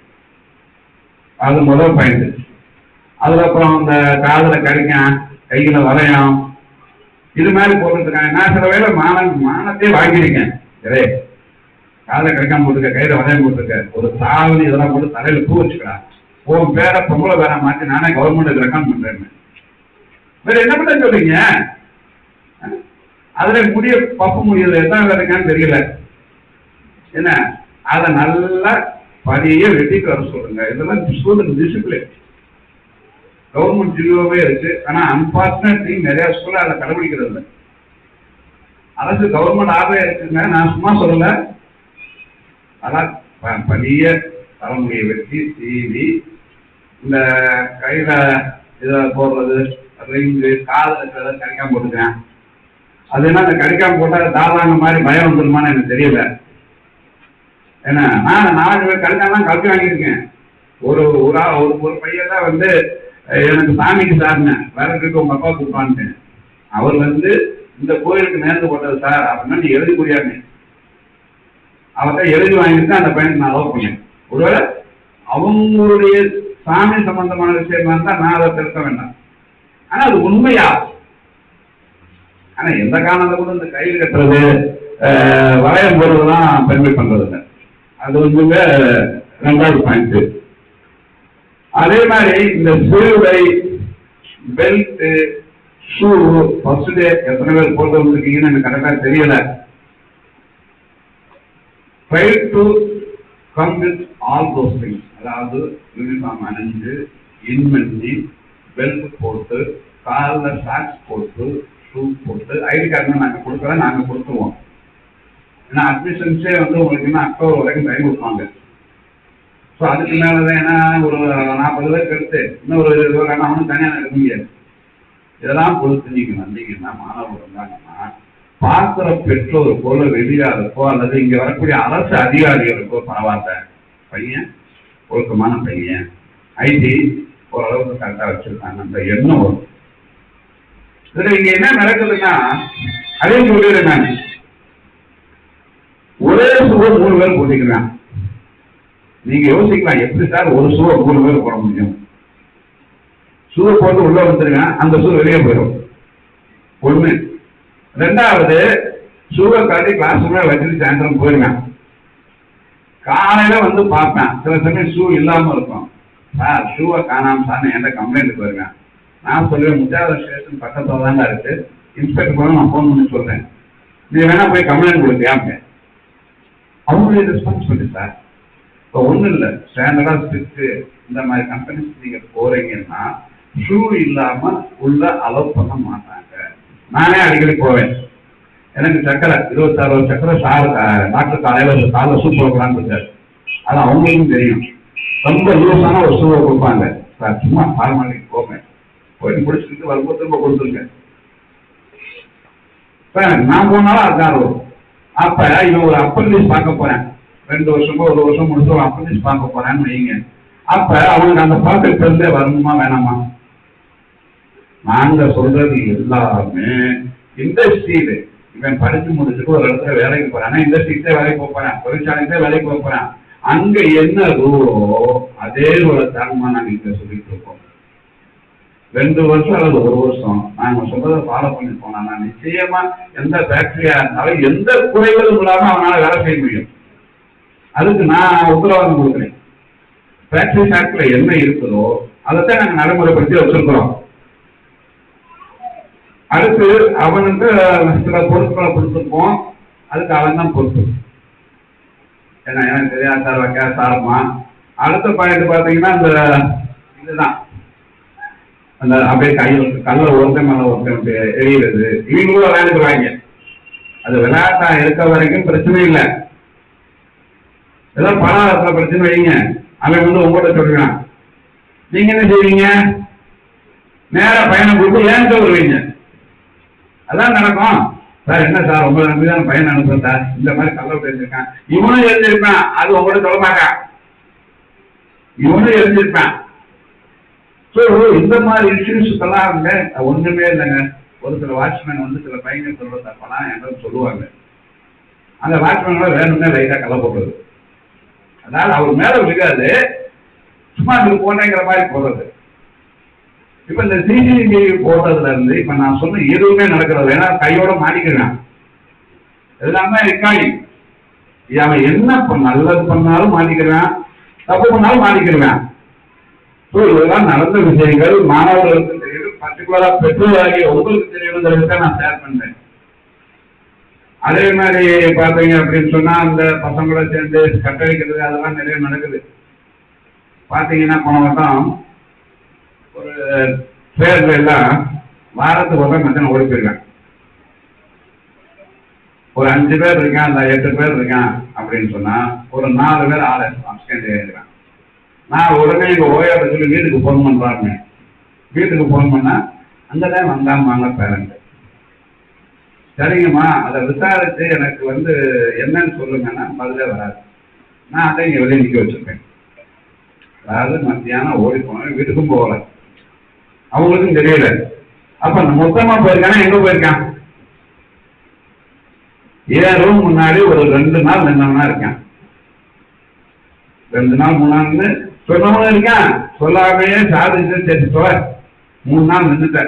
அது முதல் பாயிண்ட். அதுக்கப்புறம் இந்த காதுல கடிக்கான், கையில வளையம், இது மாதிரி போட்டுட்டு இருக்காங்க. நான் சில வேலை மானத்தையே வாங்கியிருக்கேன். சரி, காலை கிடைக்காம போட்டுக்க, கையில வளையம் போட்டுருக்க, ஒரு சாவணி இதெல்லாம் போட்டு தலையில பூ வச்சுக்கிறான், உன் பேரை பொம்பளை வேற மாற்றி நானே கவர்மெண்ட்டுக்கு ரெக்கமெண்ட் பண்றேன். வேற என்ன பண்ண சொல்றீங்க? அதுல முடிய பப்பு முடியல, எத்தனை பேர் இருக்கான்னு தெரியல. என்ன அதை நல்லா பதிய வெட்டிட்டு வர சொல்லுங்க. இதெல்லாம் ஸ்கூலுக்கு டிசிப்ளின் கவர்மெண்ட் ஜியோவே இருக்கு. ஆனா அன்பார்ச்சுனேட்லி நிறைய ஸ்கூல்ல அதை கடைபிடிக்கிறது இல்லை. அரசு கவர்மெண்ட் ஆர்டரே இருக்குங்க, நான் சும்மா சொல்லல. அதான் பழைய தலைமுடியை வெட்டி சீவி இந்த கையில இதை போடுறது, ரிங்கு, காதில் இருக்கிறத கடிக்காம போட்டுக்கிறேன். அது என்ன, அந்த கடிக்காம போட்டா தாராங்க மாதிரி பயம் வந்துருமான்னு எனக்கு தெரியல. ஏன்னா நான் 4 பேர் கடிக்காம கல்வி வாங்கியிருக்கேன். ஒரு பையன் தான் வந்து எனக்கு சாமிக்கு சார்னேன், வேற இருக்கு உங்க அப்பா கூப்பான்ட்டேன். அவர் வந்து இந்த கோயிலுக்கு நேர்ந்து போட்டது சார் அப்படின்னா நீ எழுதி கூடியாருங்க. அவர்கிட்ட எழுதி வாங்கிட்டு அந்த பையனுக்கு நான் அலோவ் பண்ணேன். ஒருவேளை அவங்களுடைய சாமி சம்பந்தமான விஷயமா இருந்தா நான் அதை திருத்த வேண்டாம். ஆனா அது உண்மையா? ஆனா எந்த காரணத்தை கூட இந்த கையில் கட்டுறது, வளையம் போடுறதுதான் பெருமை பண்றதுங்க. அது வந்துங்க 2வது பாயிண்ட். அதே மாதிரி இந்த சீருடை, பெல்ட், ஷூ ஃபர்ஸ்ட் டே எத்தனை பேர் போட்டு வந்திருக்கீங்கன்னு எனக்கு கரெக்டா தெரியல. Try to come with all those things. அதாவது யூனிஃபார்ம் அணிஞ்சு, இன் பண்ணி, பெல்ட் போட்டு, காலில் சாக்ஸ் போட்டு, ஷூ போட்டு, ஐடி கார்டு நாங்கள் கொடுக்கல, நாங்கள் கொடுத்துருவோம். ஏன்னா அட்மிஷன்ஸே வந்து உங்களுக்கு இன்னும் அக்டோபர் வரைக்கும் டைம் கொடுப்பாங்க. ஸோ அதுக்கு மேலே தான் ஏன்னா ஒரு 40 பேருக்கு எடுத்து இன்னும் ஒரு 20 பேர் அவனும் தனியாக இருக்க முடியாது. இதெல்லாம் கொடுத்து நீங்கள் வந்தீங்கன்னா மாணவர் இருந்தாங்கன்னா பார்க்குற பெற்றோருக்கோ இல்லை வெளியாருக்கோ அல்லது இங்கே வரக்கூடிய அரசு அதிகாரிகளுக்கோ பரவாயில்ல, பையன் ஒழுக்கமான பையன், ஐடி ஓரளவுக்கு கரெக்டாக வச்சிருக்காங்கன்ற எண்ணம் வரும். இதில் இங்கே என்ன நடக்குதுன்னா அதையும் சொல்லிடுறேன் நான். ஒரே சுவை 3 பேர் போட்டிக்கிறான். நீங்க யோசிக்கலாம், எப்படி சார் ஒரு சுவை 3 பேர் போட முடியும்? சுவை போட்டு உள்ள வந்துருங்க, அந்த சுவை வெளியே போயிடும். ஒண்ணு. 2வது, சுவை காட்டி கிளாஸ் ரூம்ல வச்சுட்டு சாயந்தரம் போயிருவேன். காலையில வந்து பார்ப்பேன், சில சமயம் ஷூ இல்லாம இருக்கும். சார் ஷூவை காணாம சார் என்கிட்ட கம்ப்ளைண்ட் போயிருவேன். நான் சொல்லுவேன், முத்தியாவரம் ஸ்டேஷன் பக்கத்துல தாங்க இருக்கு, இன்ஸ்பெக்டர் கூட நான் ஃபோன் பண்ணி சொல்றேன், நீ வேணா போய் கம்ப்ளைண்ட் கொடுத்தியா? அவங்களுடைய ரெஸ்பான்சிபிலிட்டி சார். இப்போ ஒன்றும் இல்லை, ஸ்டாண்டர்டா ஸ்ட்ரிக்ட் இந்த மாதிரி கம்பெனிஸ் நீங்க போறீங்கன்னா ஷூ இல்லாம உள்ள அலோவ் பண்ண மாட்டாங்க. நானே அடிக்கடி போவேன். எனக்கு சக்கரை 26 சக்கரை சார் டாக்டர் காலையில் காலைல ஷூ போடக்கூடாதுன்னு இருக்காரு. அது அவங்களுக்கும் தெரியும். ரொம்ப லூஸான ஒரு ஷூவை கொடுப்பாங்க சார், சும்மா ஃபார்மாலிட்டிக்கு போவேன், போயிட்டு முடிச்சுட்டு வரும்போது திரும்ப கொடுத்துருங்க சார். நான் போனாலும் அதுதான் வரும். அப்ப இவன் ஒரு அப்ரண்டிஸ் பார்க்க போறேன், 2 வருஷமோ 1 வருஷம் முடிச்சு ஒரு அப்ரண்டிஸ் பார்க்க போறான்னு வைங்க. அப்ப அவனுக்கு அந்த ப்ராஜெக்ட் இருந்தே வரணுமா வேணாமா? நாங்க சொல்றது எல்லாமே இண்டஸ்ட்ரியில இவன் படிச்சு முடிச்சுட்டு ஒரு இடத்துல வேலைக்கு போறான், இண்டஸ்ட்ரிக்கே வேலைக்கு போறேன், தொழிற்சாலைக்கே வேலைக்கு போறேன், அங்க என்ன ரூலோ அதே ஒரு தரமா நாங்க இங்க சொல்லிட்டு இருக்கோம். 2 வருஷம் அல்லது 1 வருஷம் நாங்க சொல்றதை ஃபாலோ பண்ணி போனா நிச்சயமா எந்த ஃபேக்டரியா இருந்தாலும் எந்த குறைகளும் இல்லாம அவனால வேலை செய்ய முடியும். அதுக்கு நான் உத்தரவாதம் கொடுக்குறேன். ஃபேக்டரி ஆக்ட்ல என்ன இருக்குதோ அதைத்தான் நாங்க நடைமுறைப்படுத்தி வச்சிருக்கிறோம். அடுத்து அவனுக்கு சில பொருட்களை கொடுத்துருப்போம், அதுக்கு அவன் தான் பொறுப்பு. ஏன்னா எனக்கு தெரியாது சார், வைக்க சாரமா. அடுத்த பாயிண்ட் பாத்தீங்கன்னா இந்த இதுதான், அந்த அப்படியே கையில் கல்ல ஒருத்தன் மேல ஒருத்தன் எரியுறது, இவங்களும் விளையாண்டுக்குவாங்க. அது விளையாட்டா இருக்க வரைக்கும் பிரச்சனை இல்லை. ஏதாவது பணத்துல பிரச்சனை வைங்க, அவன் வந்து உங்கள்கிட்ட சொல்றான், நீங்க என்ன செய்வீங்க? நேர பையனை கொடுத்து ஏன் வருவீங்க? அதான் நடக்கும். சார் என்ன சார் உங்களை நம்பிதான் பையன் அனுப்புறேன் சார், இந்த மாதிரி கல்ல தெரிஞ்சிருக்கான், இவனும் எழுந்திருப்பான், அது உங்கள்கிட்ட சொல்ல மாட்டான், இவனும் எழுந்திருப்பான். ஸோ இந்த மாதிரி இஷ்யூஸ்க்கெல்லாம் வந்து ஒண்ணுமே இல்லைங்க. ஒரு சில வாட்ச்மேன் வந்து சில பையன் சொல்ற தப்பெல்லாம் என்கிட்ட சொல்லுவாங்க. அந்த வாட்ச்மேனோட வேணும்னே லைட்டா கலை போடுறது, அதாவது அவர் மேல விழுகாது, சும்மா இது போட்டேங்கிற மாதிரி போடுறது. இப்ப இந்த சிசிடிவி போட்டதுல இருந்து இப்ப நான் சொன்ன எதுவுமே நடக்கிறது, ஏன்னா கையோட மாட்டிக்கிறேன், எல்லாமே ரெக்கார்டிங். அவன் என்ன நல்லது பண்ணாலும் மாட்டிக்கிறேன், தப்பு பண்ணாலும் மாட்டிக்கிறேன். இதெல்லாம் நடந்த விஷயங்கள் மாணவர்களுக்கு தெரியும், பர்டிகுலரா பெற்றோராகிய உங்களுக்கு தெரியணுங்கிறதுக்காக நான் ஷேர் பண்றேன். அதே மாதிரி பாத்தீங்க அப்படின்னு சொன்னா அந்த பசங்களோட சேர்ந்து கட்டளிக்கிறது அதெல்லாம் நிறைய நடக்குது. பாத்தீங்கன்னா போன வருடம் ஒரு பேர்ல எல்லாம் வாரத்துக்கு ஒரு மத்தியானம் ஓடி போயிருக்கான். ஒரு 5 பேர் இருக்கான், அந்த 8 பேர் இருக்கான் அப்படின்னு சொன்னா ஒரு 4 பேர் ஆர்எஸ் இருக்கிறான். நான் உடனே எங்க ஓயாட சொல்லி வீட்டுக்கு போன் பண்றாங்க. வீட்டுக்கு போன் பண்ணா அங்கதான் வந்தாங்க பேரண்ட். சரிங்கம்மா, அதை விசாரிச்சு எனக்கு வந்து என்னன்னு சொல்லுங்கன்னா பதிலே வராது. நான் அதை இங்க வெளியே நிக்க வச்சிருக்கேன். அதாவது மத்தியானம் ஓடி போனேன், வீட்டுக்கும் போகல, அவங்களுக்கும் தெரியல. அப்ப மொத்தமா போயிருக்கானா எங்க போயிருக்கான்? ஏன் ரூம் முன்னாடி ஒரு 2 நாள் நின்னவனா இருக்கான். 2 நாள் 3 நாள்னு சொன்னவனும் இருக்கான், சொல்லாமையே சாதிச்சு சேர்த்து தொலை. 3 நாள் நின்றுட்ட,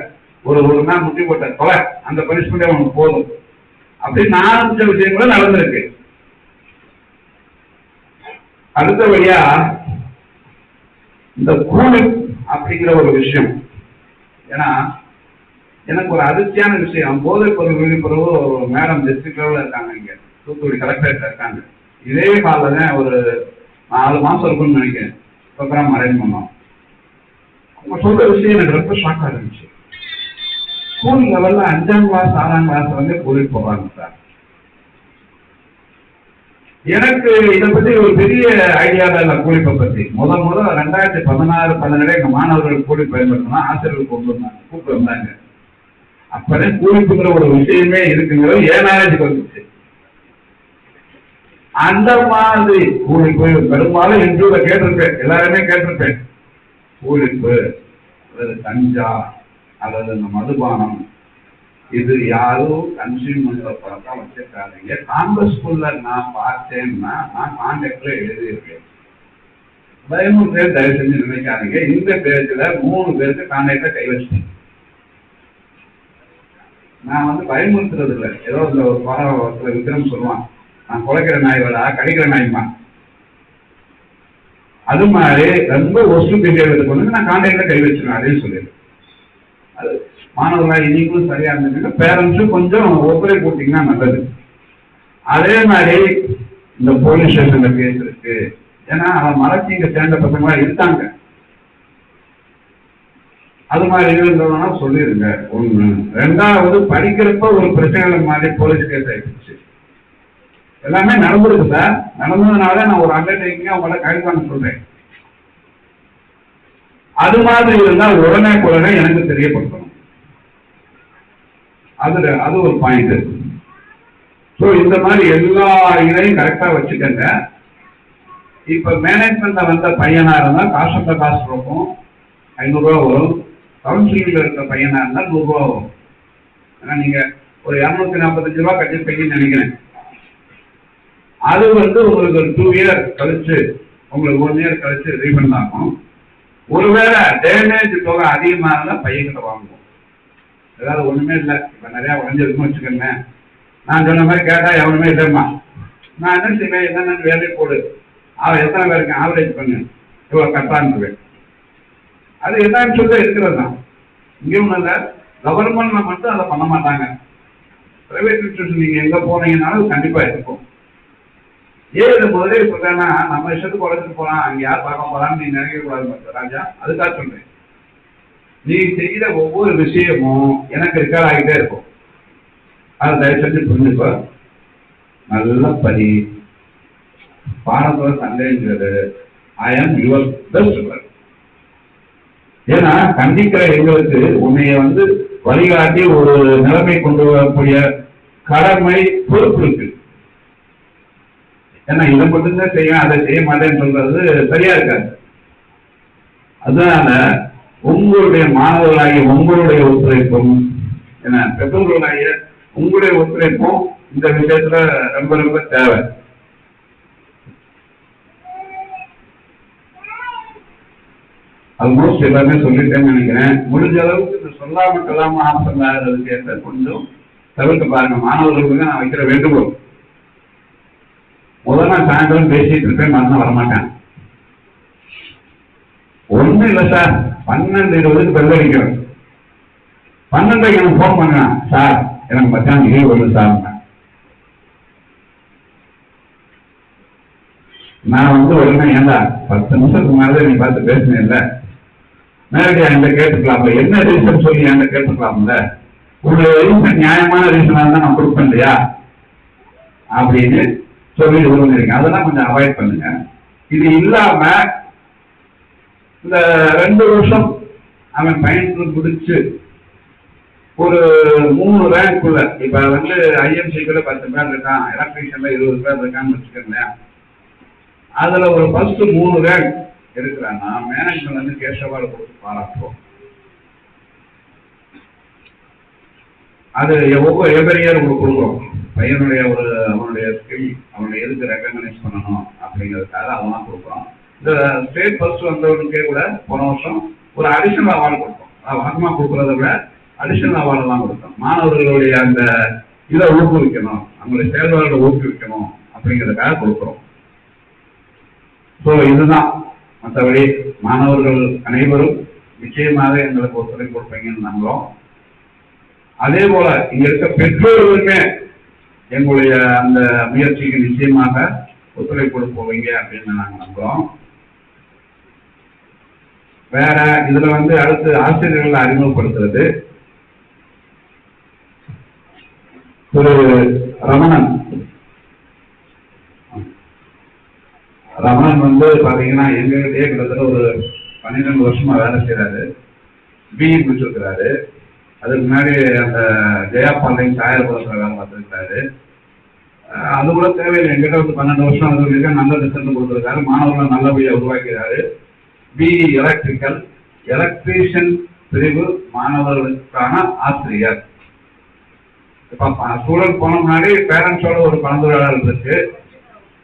ஒரு நாள் முட்டி போட்ட தொலை, அந்த பனிஷ்மெண்ட் அவனுக்கு போதும். அப்படின்னு ஆரம்பிச்ச விஷயங்களும் நடந்திருக்கு. அடுத்தபடியா இந்த கூலி அப்படிங்கிற ஒரு விஷயம், ஏன்னா எனக்கு ஒரு அதிர்ச்சியான விஷயம், போதைப் பொருள் விழிப்புணர்வு மேடம் டிஸ்ட்ரிக்ட் லெவலில் இருக்காங்க, இங்க தூத்துக்குடி கலெக்டரேட்ல இருக்காங்க. இதே காலில் தான் ஒரு 4 மாசம் இருக்குன்னு நினைக்கிறேன் ப்ரோக்ராம் அரேஞ்ச் பண்ணோம். அவங்க சொல்ற விஷயம் எனக்கு ரொம்ப ஷாக்காக இருந்துச்சு. ஸ்கூல் லெவல்ல 5ஆம் கிளாஸ் 6ஆம் கிளாஸ் வந்து கூலி போடுறாங்க சார். எனக்கு இதை பத்தி ஒரு பெரிய ஐடியா இல்லை கூலிப்பை பத்தி. முதல் 2016-17 எங்க மாணவர்கள் கூலி பயன்படுத்தினா ஆசிரியர்கள் கூப்பிட்டு வந்தாங்க. அப்பதான் கூலிப்புங்கிற ஒரு விஷயமே இருக்குங்கிறது ஏன் நாலேஜுக்கு வந்துச்சு. அந்த மாதிரி கூலிப்பு பெரும்பாலும் இன்டர்வியூல கேட்டிருப்பேன், எல்லாருமே கேட்டிருப்பேன். கூலிப்பு அல்லது கஞ்சா அல்லது இந்த மதுபானம் இது யாரும் கன்சியூம் பண்ற பழக்கம் வச்சிருக்காதீங்க. காங்கிரஸ் ஸ்கூல்ல நான் பார்த்தேன்னா நான் கான்டாக்ட்ல எழுதியிருக்கேன். பயமுறை தயவு செஞ்சு நினைக்காதீங்க. இந்த பேஜ்ல 3 பேருக்கு கான்டாக்ட்ல கை வச்சிட்டேன். நான் வந்து பயமுறுத்துறது இல்லை. ஏதோ இந்த ஒரு படம் விக்ரம் சொல்லுவான், நான் குலைக்கிற நாய் வேடா கடிக்கிற நாய்மா, அது மாதிரி ரொம்ப ஒஸ்ட் பிஹேவியர் கொண்டு நான் கான்டாக்ட்ல கை வச்சிருவேன். அதையும் சொல்லிடுறேன். அது மாணவர்களா இன்னைக்கும் சரியா இருந்ததுன்னா பேரண்ட்ஸும் கொஞ்சம் ஒத்துழைப்பு போட்டீங்கன்னா நல்லது. அதே மாதிரி இந்த போலீஸ் ஸ்டேஷன்ல கேஸ் இருக்கு. ஏன்னா அவன் மறைச்சி இங்க சேர்ந்த பசங்களா இருக்காங்க. அது மாதிரி இருந்தோம்னா சொல்லிடுங்க. 1. 2வது படிக்கிறப்ப ஒரு பிரச்சனை மாதிரி போலீஸ் கேஸ் ஆயிடுச்சு. எல்லாமே நடந்திருக்கு சார். நடந்ததுனால நான் ஒரு அண்டர்டேக்கிங் அவங்கள கைது சொல்றேன். அது மாதிரி இருந்தா உடனே எனக்கு தெரியப்படுத்தணும். அது ஒரு பாயிண்ட். ஸோ இந்த மாதிரி எல்லா இதையும் கரெக்டா வச்சுக்கங்க. இப்ப மேனேஜ்மெண்ட்ல வந்த பையனா இருந்தா காஸ்ட் இருக்கும், 500 ரூபா வரும். கவுன்சிலிங்ல இருக்க பையனா இருந்தா 100 ரூபா வரும். ஏன்னா நீங்க ஒரு 245 ரூபா கட்டிருப்பீங்கன்னு நினைக்கிறேன். அது வந்து உங்களுக்கு 2 இயர் கழிச்சு, உங்களுக்கு 1 இயர் கழிச்சு ரீஃபண்ட் ஆகும். ஒருவேளை டேமேஜ் தொகை அதிகமா இருந்தா பையன்கிட்ட வாங்குவோம். ஏதாவது ஒண்ணுமே இல்லை, இப்ப நிறைய உடஞ்சிருக்குன்னு வச்சுக்கோங்க. நான் சொன்ன மாதிரி கேட்டா எவனுமே இல்லைம்மா, நான் என்ன செய்வேன், என்னென்ன வேலையை போடு, அவன் எத்தனை பேருக்கு ஆவரேஜ் பண்ணு, இவ்வளவு கட்டான்னு. அது என்னன்னு சொல்ல இருக்கிறது தான். இங்கே ஒண்ணு இல்லை, கவர்மெண்ட்ல மட்டும் அதை பண்ண மாட்டாங்க. பிரைவேட் இன்ஸ்டியூஷன் நீங்க எங்க போனீங்கன்னாலும் அது கண்டிப்பா இருக்கும். ஏன் இதை முதலே சொல்றேன்னா, நம்ம இஷ்டத்துக்கு உழைச்சிட்டு போலாம், அங்க யார் பார்க்க போறான்னு நீங்க நினைக்க கூடாது ராஜா. அதுக்காக சொல்றேன், நீ செய்கிற ஒவ்வொரு விஷயமும் எனக்கு ரெக்கார்ட் ஆகிட்டே இருக்கும். அதை தயவு செஞ்சு புரிஞ்சுக்கோ. நல்லா படி, பாடத்தோட சந்தேகங்கிறது ஐ ஆம் யுவர் பெஸ்ட் ஃப்ரெண்ட். ஏன்னா கண்டிக்கிற எங்களுக்கு உன்னைய வந்து வழிகாட்டி ஒரு நிலைமை கொண்டு வரக்கூடிய கடமை பொறுப்பு இருக்கு. ஏன்னா இதை மட்டும்தான் செய்வேன் அதை செய்ய மாட்டேன்னு சொல்றது சரியா இருக்காது. அதனால உங்களுடைய மாணவர்களாகிய உங்களுடைய ஒத்துழைப்பும், என்ன பெற்றோர்களாகிய உங்களுடைய ஒத்துழைப்பும் இந்த விஷயத்துல ரொம்ப ரொம்ப தேவை. ஆல்மோஸ்ட் எல்லாமே சொல்லிட்டேன்னு நினைக்கிறேன். முடிஞ்ச அளவுக்கு இந்த சொல்லாம ஆசை விஷயத்தை கொஞ்சம் தவிர்க்க பாருங்க. மாணவர்களுக்கு நான் வைக்கிற வேண்டுகோள், முதல்ல சாயந்தரம் பேசிட்டு இருப்பேன், மறுநாள் வரமாட்டேன். ஒண்ணும் இல்லை சார், 12:20 பெல் அடிக்கிறேன். 12 எனக்கு போன் பண்ணேன், சார் எனக்கு மத்தியானம் லீவ் வருது சார். நான் வந்து உடனே ஏண்டா 10 நிமிஷத்துக்கு மேலே நீ பார்த்து பேசினேன் இல்லை, நேரடியாக என்கிட்ட கேட்டுக்கலாம்ல, என்ன ரீசன் சொல்லி என்கிட்ட கேட்டுக்கலாம்ல, உங்களுடைய ரீசன் நியாயமான ரீசனா இருந்தா நான் கொடுப்பேன் இல்லையா அப்படின்னு சொல்லி விரும்புறீங்க. அதெல்லாம் கொஞ்சம் அவாய்ட் பண்ணுங்க. இது இல்லாம இந்த 2 வருஷம் அவன் பயன்பு முடிச்சு ஒரு 3 ரேங்க்குள்ள, இப்ப வந்து ஐஎம்சிக்குள்ள 10 பேர் இருக்கான், எலக்ட்ரீஷியன்ல 20 பேர் இருக்கான்னு வச்சுக்கோங்களேன். அதுல ஒரு ஃபர்ஸ்ட் 3 ரேங்க் இருக்கிறான்னா மேனேஜ்மெண்ட் வந்து கேஷ் அவார்டு கொடுத்து பாராட்டுவோம். அது எவ்வளவு இயர் கொடுக்குறோம். பையனுடைய அவனுடைய ஸ்கில், அவனுடைய எதுக்கு ரெக்கக்னைஸ் பண்ணணும் அப்படிங்கிறதுக்காக அதெல்லாம் கொடுக்குறோம். இந்த ஸ்டேட் ஃபர்ஸ்ட் வந்தவனுக்கே கூட போன வருஷம் ஒரு அடிஷனல் அவார்டு கொடுத்தோம். வழக்கமாக கொடுக்குறத விட அடிஷனல் அவார்டெல்லாம் கொடுத்தோம். மாணவர்களுடைய அந்த இதை ஊக்குவிக்கணும், அவங்களுடைய செயல்பாடுகளை ஊக்குவிக்கணும் அப்படிங்கிறதுக்காக கொடுக்குறோம். ஸோ இதுதான். மற்றபடி மாணவர்கள் அனைவரும் நிச்சயமாக எங்களுக்கு ஒத்துழைப்பு கொடுப்பீங்கன்னு நம்புறோம். அதே போல இங்க இருக்க பெற்றோர்களுமே எங்களுடைய அந்த முயற்சிக்கு நிச்சயமாக ஒத்துழைப்பு கொடுப்பீங்க அப்படின்னு நாங்கள் நம்புறோம். வேற இதுல அடுத்து ஆசிரியர்களை அறிமுகப்படுத்துறது திரு ரமணன். ரமணன் பாத்தீங்கன்னா எங்ககிட்டயே கிட்டத்தட்ட ஒரு 12 வருஷமா வேலை செய்யறாரு. பிஇ முடிச்சிருக்கிறாரு. அதுக்கு முன்னாடி அந்த ஜெயா பாண்டியன் சாயரபுரத்தில் வேலை பார்த்துருக்காரு. அது கூட தேவையில்லை. எங்கிட்ட 12 வருஷம் அது நல்ல ரிசல்ட் கொடுத்துருக்காரு. மாணவர்களை நல்லபடியாக உருவாக்கிறாரு. பிஇ எலக்ட்ரிக்கல் எலக்ட்ரீஷியன் பிரிவு மாணவர்களுக்கான ஆசிரியர். இப்ப ஸ்டூடெண்ட் போன முன்னாடி பேரண்ட்ஸோட ஒரு கலந்துரையாடல் இருக்கு,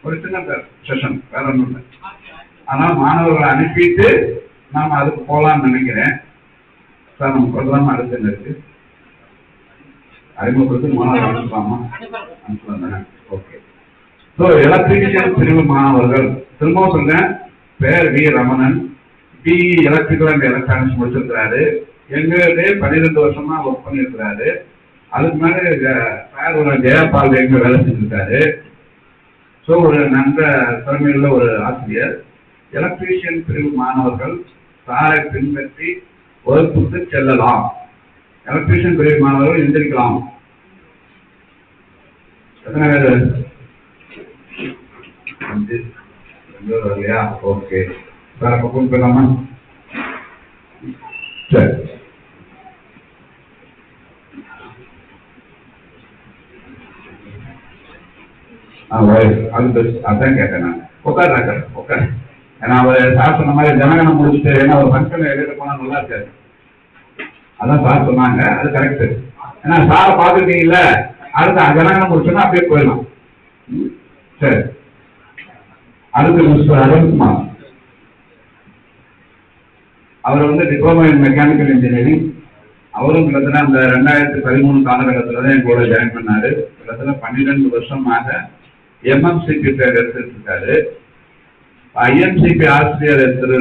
ஒரு சின்ன செஷன், வேற ஒன்றும் இல்லை. ஆனால் மாணவர்களை அனுப்பிட்டு நாம அதுக்கு போகலான்னு நினைக்கிறேன். சார் நம்ம ப்ரோக்ராம் அடுத்து இருக்கு, அறிமுகப்படுத்தி மாணவர்கள் அனுப்பலாமா? அனுப்பலாம் தானே? ஓகே. ஸோ எலக்ட்ரிஷியன் பிரிவு மாணவர்கள், திரும்பவும் சொல்றேன், பேர் V Ramanan. BE electrical and electronics முடிச்சிருக்கிறாரு. எங்களுடைய 12 வருஷமா ஒர்க் பண்ணியிருக்கிறாரு. அதுக்கு மேலே சார் ஒரு ஜெயபால் எங்க வேலை செஞ்சிருக்காரு. ஸோ ஒரு நல்ல திறமையுள்ள ஒரு ஆசிரியர். எலக்ட்ரீஷியன் பிரிவு மாணவர்கள் சாரை பின்பற்றி வகுப்புக்கு செல்லலாம். எலக்ட்ரீஷியன் பிரிவு மாணவர்கள் எந்திரிக்கலாம். எத்தனை பேர் இல்லையா? ஓகே சார், அப்போ கூப்பிட்டு போயிடலாமா? சரி. அதான் கேட்டேன் நான். உட்காரு உட்காரு. ஏன்னா அவர் சார் சொன்ன மாதிரி ஜனகணம் முடிச்சுட்டு, ஏன்னா ஒரு ஃபங்க்ஷன்ல எழுத போனா நல்லா இருக்காரு. அதான் சார் சொன்னாங்க, அது கரெக்ட். ஏன்னா சாரை பார்த்துட்டீங்கல்ல, அடுத்து ஜனகணம் முடிச்சோன்னா அப்படியே போயிடலாம். சரி. அடுத்து மிஸ்டர் அருண்குமார். அவர் டிப்ளமோ இன் மெக்கானிக்கல் இன்ஜினியரிங். அவரும் கிட்டத்தட்ட அந்த 2013 காலகட்டத்தில் தான் எங்களோட ஜாயின் பண்ணாரு. கிட்டத்தட்ட 12 வருஷமாக எம்எம்சிபி பேர் எடுத்துட்டு இருக்காரு. ஐஎம்சிபி ஆசிரியர் திரு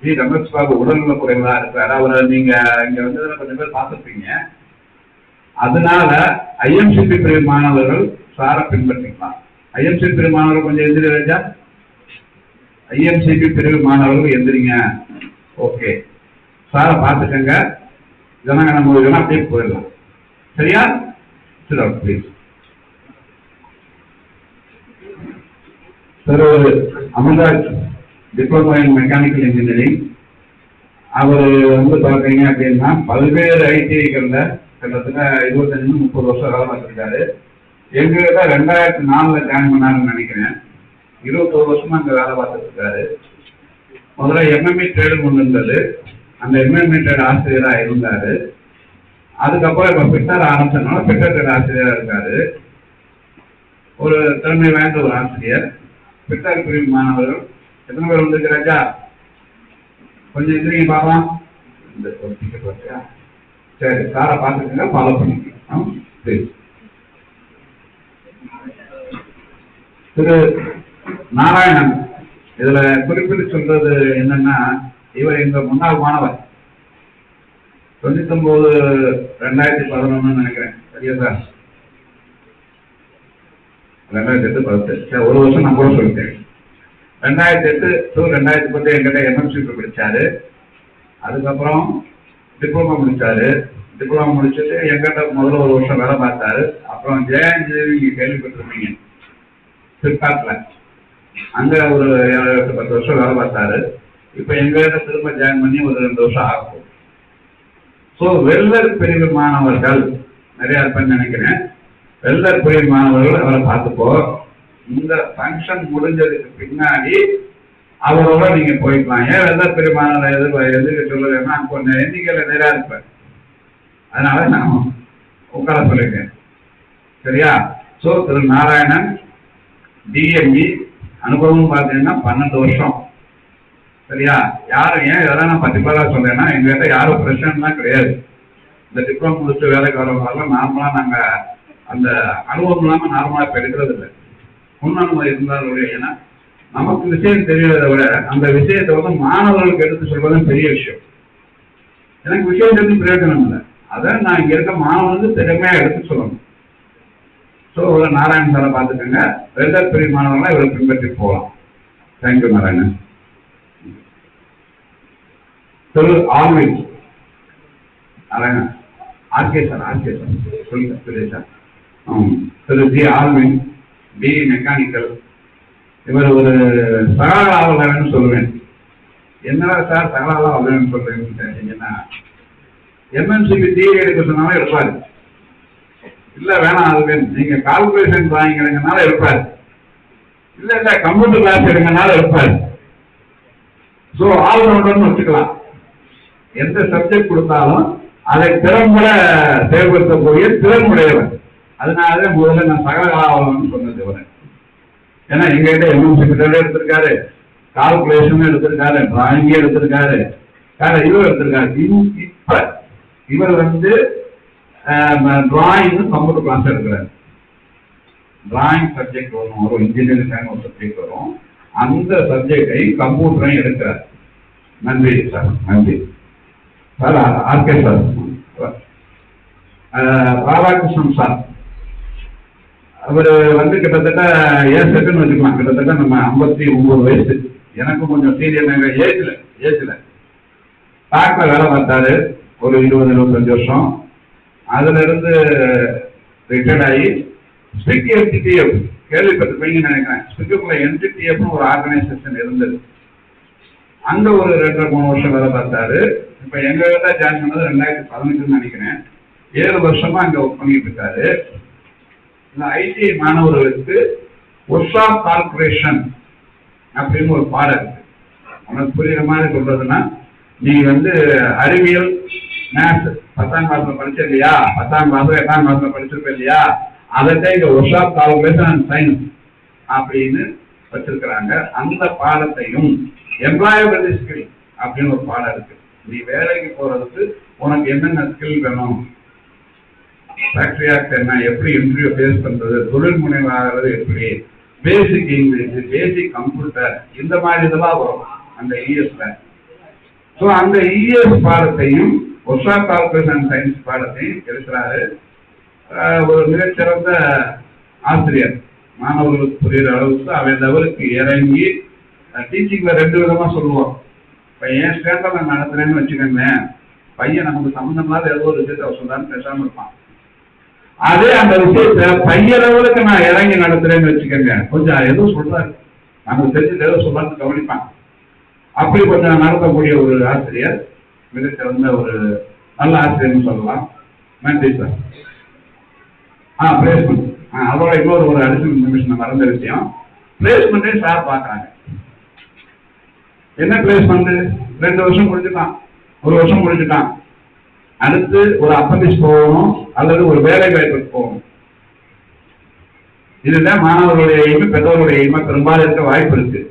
வி ரமேஷ் பாபு உடல்நல குறைவா இருக்காரு. அவரை நீங்க இங்க கொஞ்சம் பேர் பார்த்துருப்பீங்க. அதனால ஐஎம்சிபி பிரிவு மாணவர்கள் சாரை பின்பற்றிக்கலாம். ஐஎம்சிபி பிரிவு மாணவர்கள் கொஞ்சம் எந்திரி ராஜா. ஐஎம்சிபி பிரிவு மாணவர்கள் எந்திரிங்க. ஓகே, சாரை பார்த்துக்கங்க. ஜனகண மொழிகள் அப்படியே போயிடலாம். சரியா? சரி, ப்ளீஸ். திரு Amarraj, diploma in mechanical engineering. அவர் பார்த்தீங்க அப்படின்னா பல்வேறு ஐடிஐகள்ல கிட்டத்தட்ட 25-30 வருஷம் வேலை பார்த்துருக்காரு. எங்ககிட்ட 2004 ஜாயின் பண்ணாருன்னு நினைக்கிறேன். 21 வருஷமா அங்கே வேலை பார்த்துட்டு இருக்காரு. முதல்ல எம்எம்இ ட்ரேடு கொண்டு இருந்தது. அந்த எம்எம்இ ட்ரேட் ஆசிரியராக இருந்தாரு. அதுக்கப்புறம் இப்போ பிட்டர் ஆரம்பிச்சதுனால பிட்டர் ட்ரேட் ஆசிரியராக இருக்காரு. ஒரு திறமை வாய்ந்த ஒரு ஆசிரியர். பிட்டர் பிரிவு மாணவர்கள் எத்தனை பேர் வந்திருக்கிறாச்சா? கொஞ்சம் எதிரிங்க பார்க்கலாம். இந்த ஒரு டிக்கெட் வச்சா சரி, சாரை பார்த்துக்கங்க, ஃபாலோ பண்ணிக்கலாம். சரி. திரு நாராயணன், இதுல குறிப்பிட்டு சொல்றது என்னன்னா, இவர் எங்க முன்னாள் மாணவர். 99-2011 நினைக்கிறேன். சரியா சார்? 2008-10. ஒரு வருஷம் நான் கூட சொல்லிட்டேன். 2008-2010 எங்கிட்ட எம்எம்சிபி படிச்சாரு. அதுக்கப்புறம் டிப்ளமோ முடிச்சாரு. டிப்ளமோ முடிச்சுட்டு எங்கிட்ட முதல்ல ஒரு வருஷம் வேலை பார்த்தாரு. அப்புறம் ஜேஎன்ஜி கேள்விப்பட்டிருப்பீங்க, பிற்காலத்துல அங்க ஒரு 7-10 வருஷம் வேலை பார்த்தாரு. இப்ப எங்கிட்ட திரும்ப ஜாயின் பண்ணி ஒரு 2 வருஷம் ஆகும். ஸோ வெல்வர் பிரிவு மாணவர்கள் நிறைய இருப்பேன்னு நினைக்கிறேன். வெல்வர் பிரிவு மாணவர்கள் அவரை பார்த்துப்போ. இந்த ஃபங்க்ஷன் முடிஞ்சதுக்கு பின்னாடி அவரோட நீங்க போய்க்கலாம். ஏன் வெல்வர் பிரிவு மாணவர்கள் எதிர்க்க சொல்லுவேன்னா, கொஞ்சம் எண்ணிக்கையில நிறையா இருப்பேன், அதனால நான் உட்கார சொல்லிட்டேன். சரியா? ஸோ திரு நாராயணன் டிஎம்இ அனுபவம் பார்த்தீங்கன்னா 12 வருஷம். சரியா? யாரும் ஏன் இதெல்லாம் நான் பர்டிகுலராக சொல்றேன்னா, எங்ககிட்ட யாரும் பிரச்சனைலாம் கிடையாது. இந்த டிப்ளமோ முடிச்சு வேலைக்கு வரவங்களாம் நார்மலாக நாங்கள் அந்த அனுபவம் இல்லாமல் நார்மலாக இப்போ எடுக்கிறது இல்லை. முன் அனுபவம் இருந்தாலும் ஏன்னா நமக்கு விஷயம் தெரியறதை விட அந்த விஷயத்தை வந்து மாணவர்களுக்கு எடுத்து சொல்வதும் பெரிய விஷயம். எனக்கு விஷயம் தெரிஞ்சு பிரயோஜனம் இல்லை, அதை நான் இங்கே இருக்க மாணவர்களுக்கு திறமையாக எடுத்து சொல்லணும். ஸோ ஒரு நாராயணன் சாரை பார்த்துக்கோங்க, ரெண்டாவது பெரிய மாணவர்களாக இவரை பின்பற்றி போகலாம். தேங்க்யூ நாராயணன். திரு ஆல்வின் நாராயணன் ஆர்கே சார் சொல்லுங்க சுரேஷ் சார். திரு ஜி ஆல்வின் பி மெக்கானிக்கல். இவர் ஒரு சகல ஆவலன்னு சொல்லுவேன். என்னடா சார் சகல ஆவலன்னு சொல்றேன்னு கேட்டீங்கன்னா, எம்என்சிபி தியரி எடுக்க சொன்னாலும் எடுப்பாரு, இல்ல வேணாம் அது வேணும் நீங்க கால்குலேஷன் டிராயிங் எடுங்கனால எடுப்பாரு, இல்ல கம்ப்யூட்டர் கிளாஸ் எடுங்கனால எடுப்பாரு. ஸோ ஆல்ரவுண்டர்னு வச்சுக்கலாம். எந்த சப்ஜெக்ட் கொடுத்தாலும் அதை திறம்பட செயல்படுத்தக்கூடிய திறனுடையவர். அதனால முதல்ல நான் சகல ஆவலன்னு சொன்னது இவரை. ஏன்னா எங்ககிட்ட எம்என்சிபி எடுத்திருக்காரு, கால்குலேஷன் எடுத்திருக்காரு, டிராயிங்கே எடுத்திருக்காரு, இவர் எடுத்திருக்காரு. இப்ப இவர் வந்து டிராயிங் கம்ப்யூட்டர் கிளாஸ் எடுக்கிறாரு. டிராயிங் சப்ஜெக்ட் ஒன்று வரும், இன்ஜினியரிங் ஒரு சப்ஜெக்ட் வரும், அந்த சப்ஜெக்டை கம்ப்யூட்டரையும் எடுக்கிறார். நன்றி சார், நன்றி sir. RK sir, Radhakrishnan sir, அவர் வந்து கிட்டத்தட்ட ஏன் செட்டுன்னு வச்சுக்கலாம். கிட்டத்தட்ட நம்ம 59 வயசு. எனக்கு கொஞ்சம் சீரியல் ஏஜ்ல பேக்ல வேலை பார்த்தாரு ஒரு 20-25 வருஷம். அதுல இருந்து ரிட்டையர்ட் ஆகி ஸ்பிக் என்டிடிஎஃப் கேள்விப்பட்டிருப்பீங்கன்னு நினைக்கிறேன். ஸ்பிக்குள்ள என்டிடிஎஃப்னு ஒரு ஆர்கனைசேஷன் இருந்தது. அங்க ஒரு 2-3 வருஷம் வேலை பார்த்தாரு. இப்ப எங்க கிட்ட ஜாயின் பண்ணது 2018 நினைக்கிறேன். 7 வருஷமா அங்க ஒர்க் பண்ணிட்டு இருக்காரு. இந்த ஐடி மாணவர்களுக்கு ஒர்க் ஆஃப் கால்குலேஷன் அப்படின்னு ஒரு பாடம் இருக்கு. உனக்கு புரியுற மாதிரி சொல்றதுன்னா, நீ வந்து அறிவியல் மேத்ஸ் 10ஆம் கிளாஸ்ல படிச்ச இல்லையா, 10ஆம் கிளாஸ்ல 8ஆம் கிளாஸ்ல படிச்சிருப்ப இல்லையா, அதை இங்க work of calculation and science அப்படின்னு வச்சிருக்கிறாங்க. அந்த பாடத்தையும் எம்ப்ளாயபிலிட்டி ஸ்கில் அப்படின்னு ஒரு பாடம் இருக்கு. நீ வேலைக்கு போறதுக்கு உனக்கு என்னென்ன ஸ்கில் வேணும், ஃபேக்டரி ஆக்ட் என்ன, எப்படி இன்டர்வியூ ஃபேஸ் பண்றது, தொழில் முனைவாகிறது எப்படி, பேசிக் இங்கிலீஷ், பேசிக் கம்ப்யூட்டர், இந்த மாதிரி இதெல்லாம் வரும் அந்த இஎஸ்ல. ஸோ அந்த இஎஸ் பாடத்தையும் ஒர்க் ஆஃப் கால்குலேஷன் சயின்ஸ் பாடத்தையும் எடுக்கிறாரு. ஒரு மிகச்சிறந்த ஆசிரியர். மாணவர்களுக்கு புரியுற அளவுக்கு அவன் லெவலுக்கு இறங்கி டீச்சிங்ல 2 விதமா சொல்லுவோம். இப்போ என் ஸ்டேண்டர்ட்ல நான் நடத்துறேன்னு வச்சுக்கோங்களேன், பையன் நமக்கு சம்மந்தம் இல்லாத ஏதோ ஒரு விஷயத்தை அவர் சொல்லான்னு பேசாம இருப்பான். அதே அந்த விஷயத்த பையன் லெவலுக்கு நான் இறங்கி நடத்துறேன்னு வச்சுக்கோங்க, கொஞ்சம் எதுவும் சொல்றாரு நமக்கு தெரிஞ்சது ஏதோ சொல்லான்னு கவனிப்பான். அப்படி கொஞ்சம் நடத்தக்கூடிய ஒரு ஆசிரியர், மிகச்சிறந்த ஒரு நல்ல ஆசிரியர்னு சொல்லலாம். நன்றி சார். பிளேஸ்மெண்ட், அதோட இன்னொரு அடிஷனல் இன்ஃபர்மேஷன் மறந்த விஷயம், பிளேஸ்மெண்ட்டே சார் பார்க்குறாங்க. என்ன பிளேஸ்மெண்ட்? 2 வருஷம் முடிச்சுட்டான், 1 வருஷம் முடிச்சுட்டான், அடுத்து ஒரு அப்ரண்டிஸ் போகணும் அல்லது ஒரு வேலை வாய்ப்புக்கு போகணும். இதுதான் மாணவர்களுடைய எய்மை, பெற்றோர்களுடைய எய்மை பெரும்பாலும் இருக்க வாய்ப்பு இருக்கு.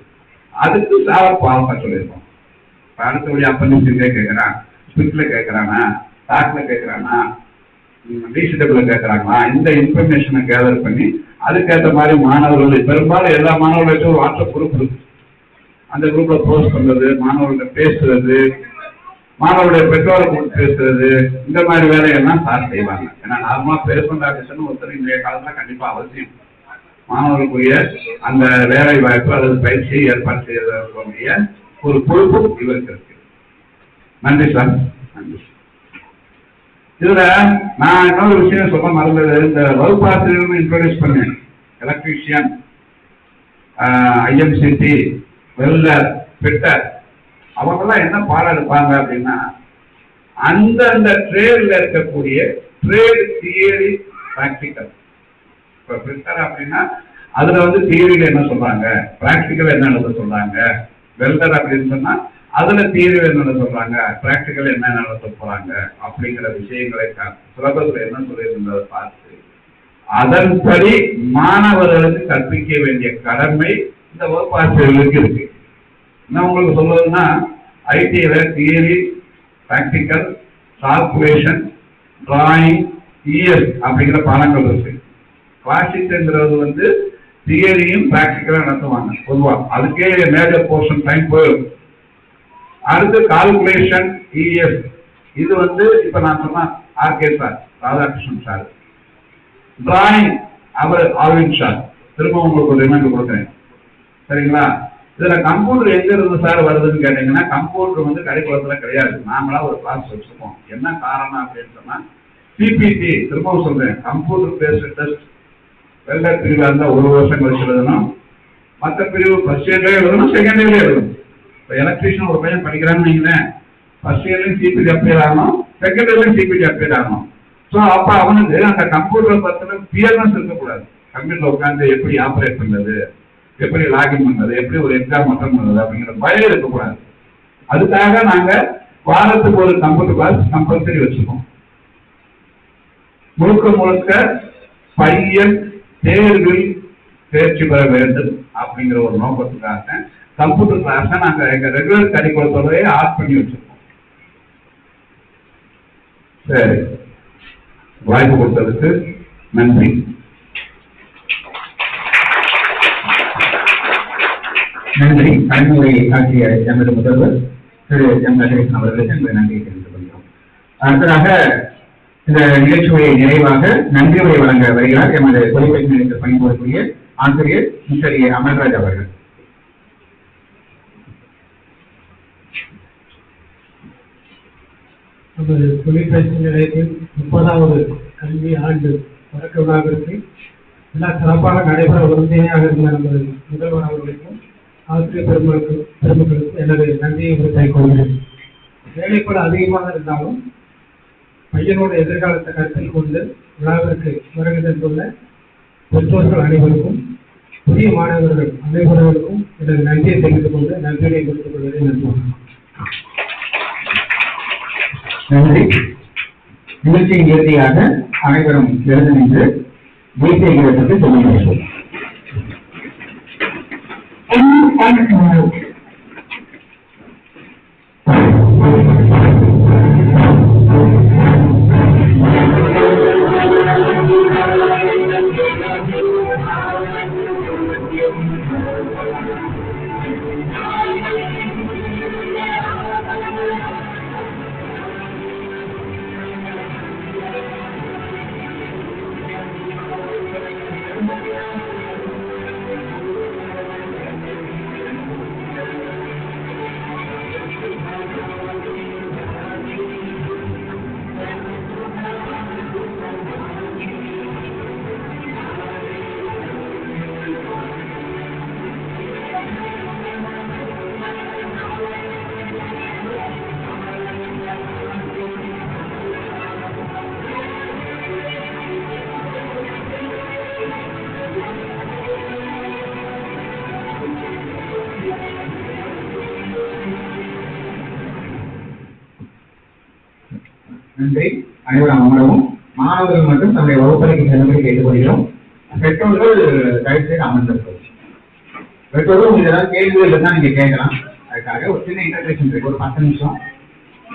அதுக்கு சார் பார்க்க சொல்லியிருக்கோம். அடுத்தபடி அப்ரண்டிஸ்ல கேட்கிறான், ஸ்பிட்ல கேட்கறானா, டாக்ல கேட்கறானா, டிசிடபிள்ல கேட்கறாங்களா, இந்த இன்ஃபர்மேஷனை கேதர் பண்ணி அதுக்கேற்ற மாதிரி மாணவர்கள், பெரும்பாலும் எல்லா மாணவர்களுக்கும் ஒரு வாட்ஸ்அப் குரூப் இருக்கு. அந்த குரூப்ல போஸ்ட் பண்றது, மாணவர்கள்ட்ட பேசுறது, மாணவருடைய பெற்றோரை கூப்பிட்டு பேசுறது, இந்த மாதிரி வேலையெல்லாம் சார் செய்வாங்க. ஏன்னா நார்மலா பிளேஸ்மெண்ட் ஆஃபீஸர்னு ஒருத்தர் இன்றைய காலத்துல கண்டிப்பா அவசியம். மாணவர்களுக்குரிய அந்த வேலை வாய்ப்பு அல்லது பயிற்சியை ஏற்பாடு செய்யக்கூடிய ஒரு பொறுப்பு இவருக்கு இருக்கு. நன்றி சார், நன்றி. இதுல நான் இன்னொரு விஷயம் சொல்ல மறந்தது, இந்த வகுப்பாசிரியர்கள் இன்ட்ரோடியூஸ் பண்ணேன். எலக்ட்ரீஷியன், ஐஎம்சிடி, வெல்டர், ஃபிட்டர், அவங்கெல்லாம் என்ன பாடம் எடுப்பாங்க அப்படின்னா, அந்தந்த ட்ரேட்ல இருக்கக்கூடிய ட்ரேட் தியரி பிராக்டிக்கல். இப்போ ஃபிட்டர் அப்படின்னா அதுல வந்து தியரியில என்ன சொல்றாங்க, பிராக்டிக்கல் என்ன எழுத சொல்றாங்க. வெல்டர் அப்படின்னு சொன்னா அதுல தியரி என்ன சொல்றாங்க, பிராக்டிக்கல் என்ன நடத்த போறாங்க அப்படிங்கிற விஷயங்களை சிலபஸ்ல என்ன சொல்லியிருந்ததை பார்த்து அதன்படி மாணவர்களுக்கு கற்பிக்க வேண்டிய கடமை இந்த வகுப்பாசிரியர்களுக்கு இருக்கு. என்ன உங்களுக்கு சொல்றதுன்னா, ஐடியில theory, practical, calculation, drawing, ES அப்படிங்கிற பாடங்கள் இருக்கு. கிளாசிக்ங்கிறது வந்து தியரியும் பிராக்டிக்கலா நடத்துவாங்க பொதுவா, அதுக்கே மேஜர் போர்ஷன் டைம் போயிடும். அடுத்து கால்குலேஷன் இஎஸ், இது வந்து இப்ப நான் சொன்ன RK sir, Radhakrishnan sir. Drawing அவர் ஆல்வின் சார், திரும்ப உங்களுக்கு ஒரு ரிமைண்டர் கொடுக்குறேன், சரிங்களா? இதுல கம்ப்யூட்டர் எங்க இருந்து சார் வருதுன்னு கேட்டீங்கன்னா, கம்ப்யூட்டர் வந்து கரிக்குலத்துல கிடையாது, நாமளா ஒரு கிளாஸ் வச்சிருக்கோம். என்ன காரணம் அப்படின்னு சொன்னா சிபிடி, திரும்பவும் சொல்றேன், கம்ப்யூட்டர் பேஸ்ட் டெஸ்ட். வெள்ள பிரிவா இருந்தா 1 வருஷம் கழிச்சு எழுதணும், மற்ற பிரிவு ஃபர்ஸ்ட் இயர்லயே எழுதணும், செகண்ட் இயர்லயே எழுதணும். இப்போ எலக்ட்ரீஷியன் ஒரு பையன் படிக்கிறான்னு வைங்களேன், ஃபர்ஸ்ட் இயர்லயும் சிபிடி அப்டேட் ஆகணும், செகண்ட் இயர்லயும் சிபிடி அப்டேட் ஆகணும். ஸோ அப்ப அவனுக்கு அந்த கம்ப்யூட்டரை பத்தின பியர்னஸ் இருக்கக்கூடாது. கம்ப்யூட்டர் உட்காந்து எப்படி ஆப்ரேட் பண்றது, எப்படி லாகின் பண்றது, எப்படி ஒரு எக்ஸாம் அட்டன் பண்றது அப்படிங்கிற பயம் இருக்கக்கூடாது. அதுக்காக நாங்க வாரத்துக்கு ஒரு கம்ப்யூட்டர் கிளாஸ் கம்பல்சரி வச்சிருக்கோம். முழுக்க முழுக்க பையன் தேர்வில் தேர்ச்சி பெற வேண்டும் அப்படிங்கிற ஒரு நோக்கத்துக்காக கம்ப்யூட்டர் கிளாஸை நாங்க எங்க ரெகுலர் கரிக்குலத்தோடவே ஆட் பண்ணி வச்சிருக்கோம். சரி, வாய்ப்பு கொடுத்ததுக்கு நன்றி. நன்றி. கல்விமுறை ஆற்றிய எமது முதல்வர் திரு எம் நகரேசன் அவர்களுக்கு எங்கள் நன்றியை தெரிவித்துக் கொள்கிறோம். அடுத்ததாக இந்த நிகழ்ச்சியுடைய நிறைவாக நன்றி உரை வழங்க வருகிறார் எமது தொலைபேசி நிலையத்தில் பணிபுரியக்கூடிய ஆசிரியர் மிஸ்டர் ஏ அமல்ராஜ் அவர்கள். நமது தொழிற்பயிற்சி நிலையத்தில் 30வது கல்வி ஆண்டு தொடக்க விழாவிற்கு எல்லா சிறப்பாக நடைபெற உறுதுணையாக இருந்த நமது முதல்வர் அவர்களுக்கும் ஆசிரியர் பெருமக்களுக்கும் எனது நன்றியை உறுதியாக கொள்கிறேன். வேலைப்பட அதிகமாக இருந்தாலும் பையனோட எதிர்காலத்தை கருத்தில் கொண்டு விழாவிற்கு வருகை தந்துள்ள பெற்றோர்கள் அனைவருக்கும், புதிய மாணவர்கள் அனைவர்களுக்கும் எனது நன்றியை தெரிவித்துக் கொண்டு நன்றியை கொடுத்துக் கொள்வதை நன்றி. நன்றி. நிகழ்ச்சியின் இறுதியாக அனைவரும் எழுந்து நின்று தேசிய கீதத்திற்கு சொல்லுங்கள். நன்றி. அனைவரும் அமரவும். மாணவர்கள் மட்டும் தன்னுடைய வகுப்பறைக்கு செல்லும்படி கேட்டுக்கொள்கிறோம். பெற்றோர்கள் தயவு செய்து அமர்ந்திருக்கிறோம். பெற்றோர்கள் உங்களுக்கு ஏதாவது கேள்விகள் இருந்தால் நீங்க கேட்கலாம். அதுக்காக ஒரு சின்ன இன்டர்பிரேஷன் இருக்கு, ஒரு 10 நிமிஷம்.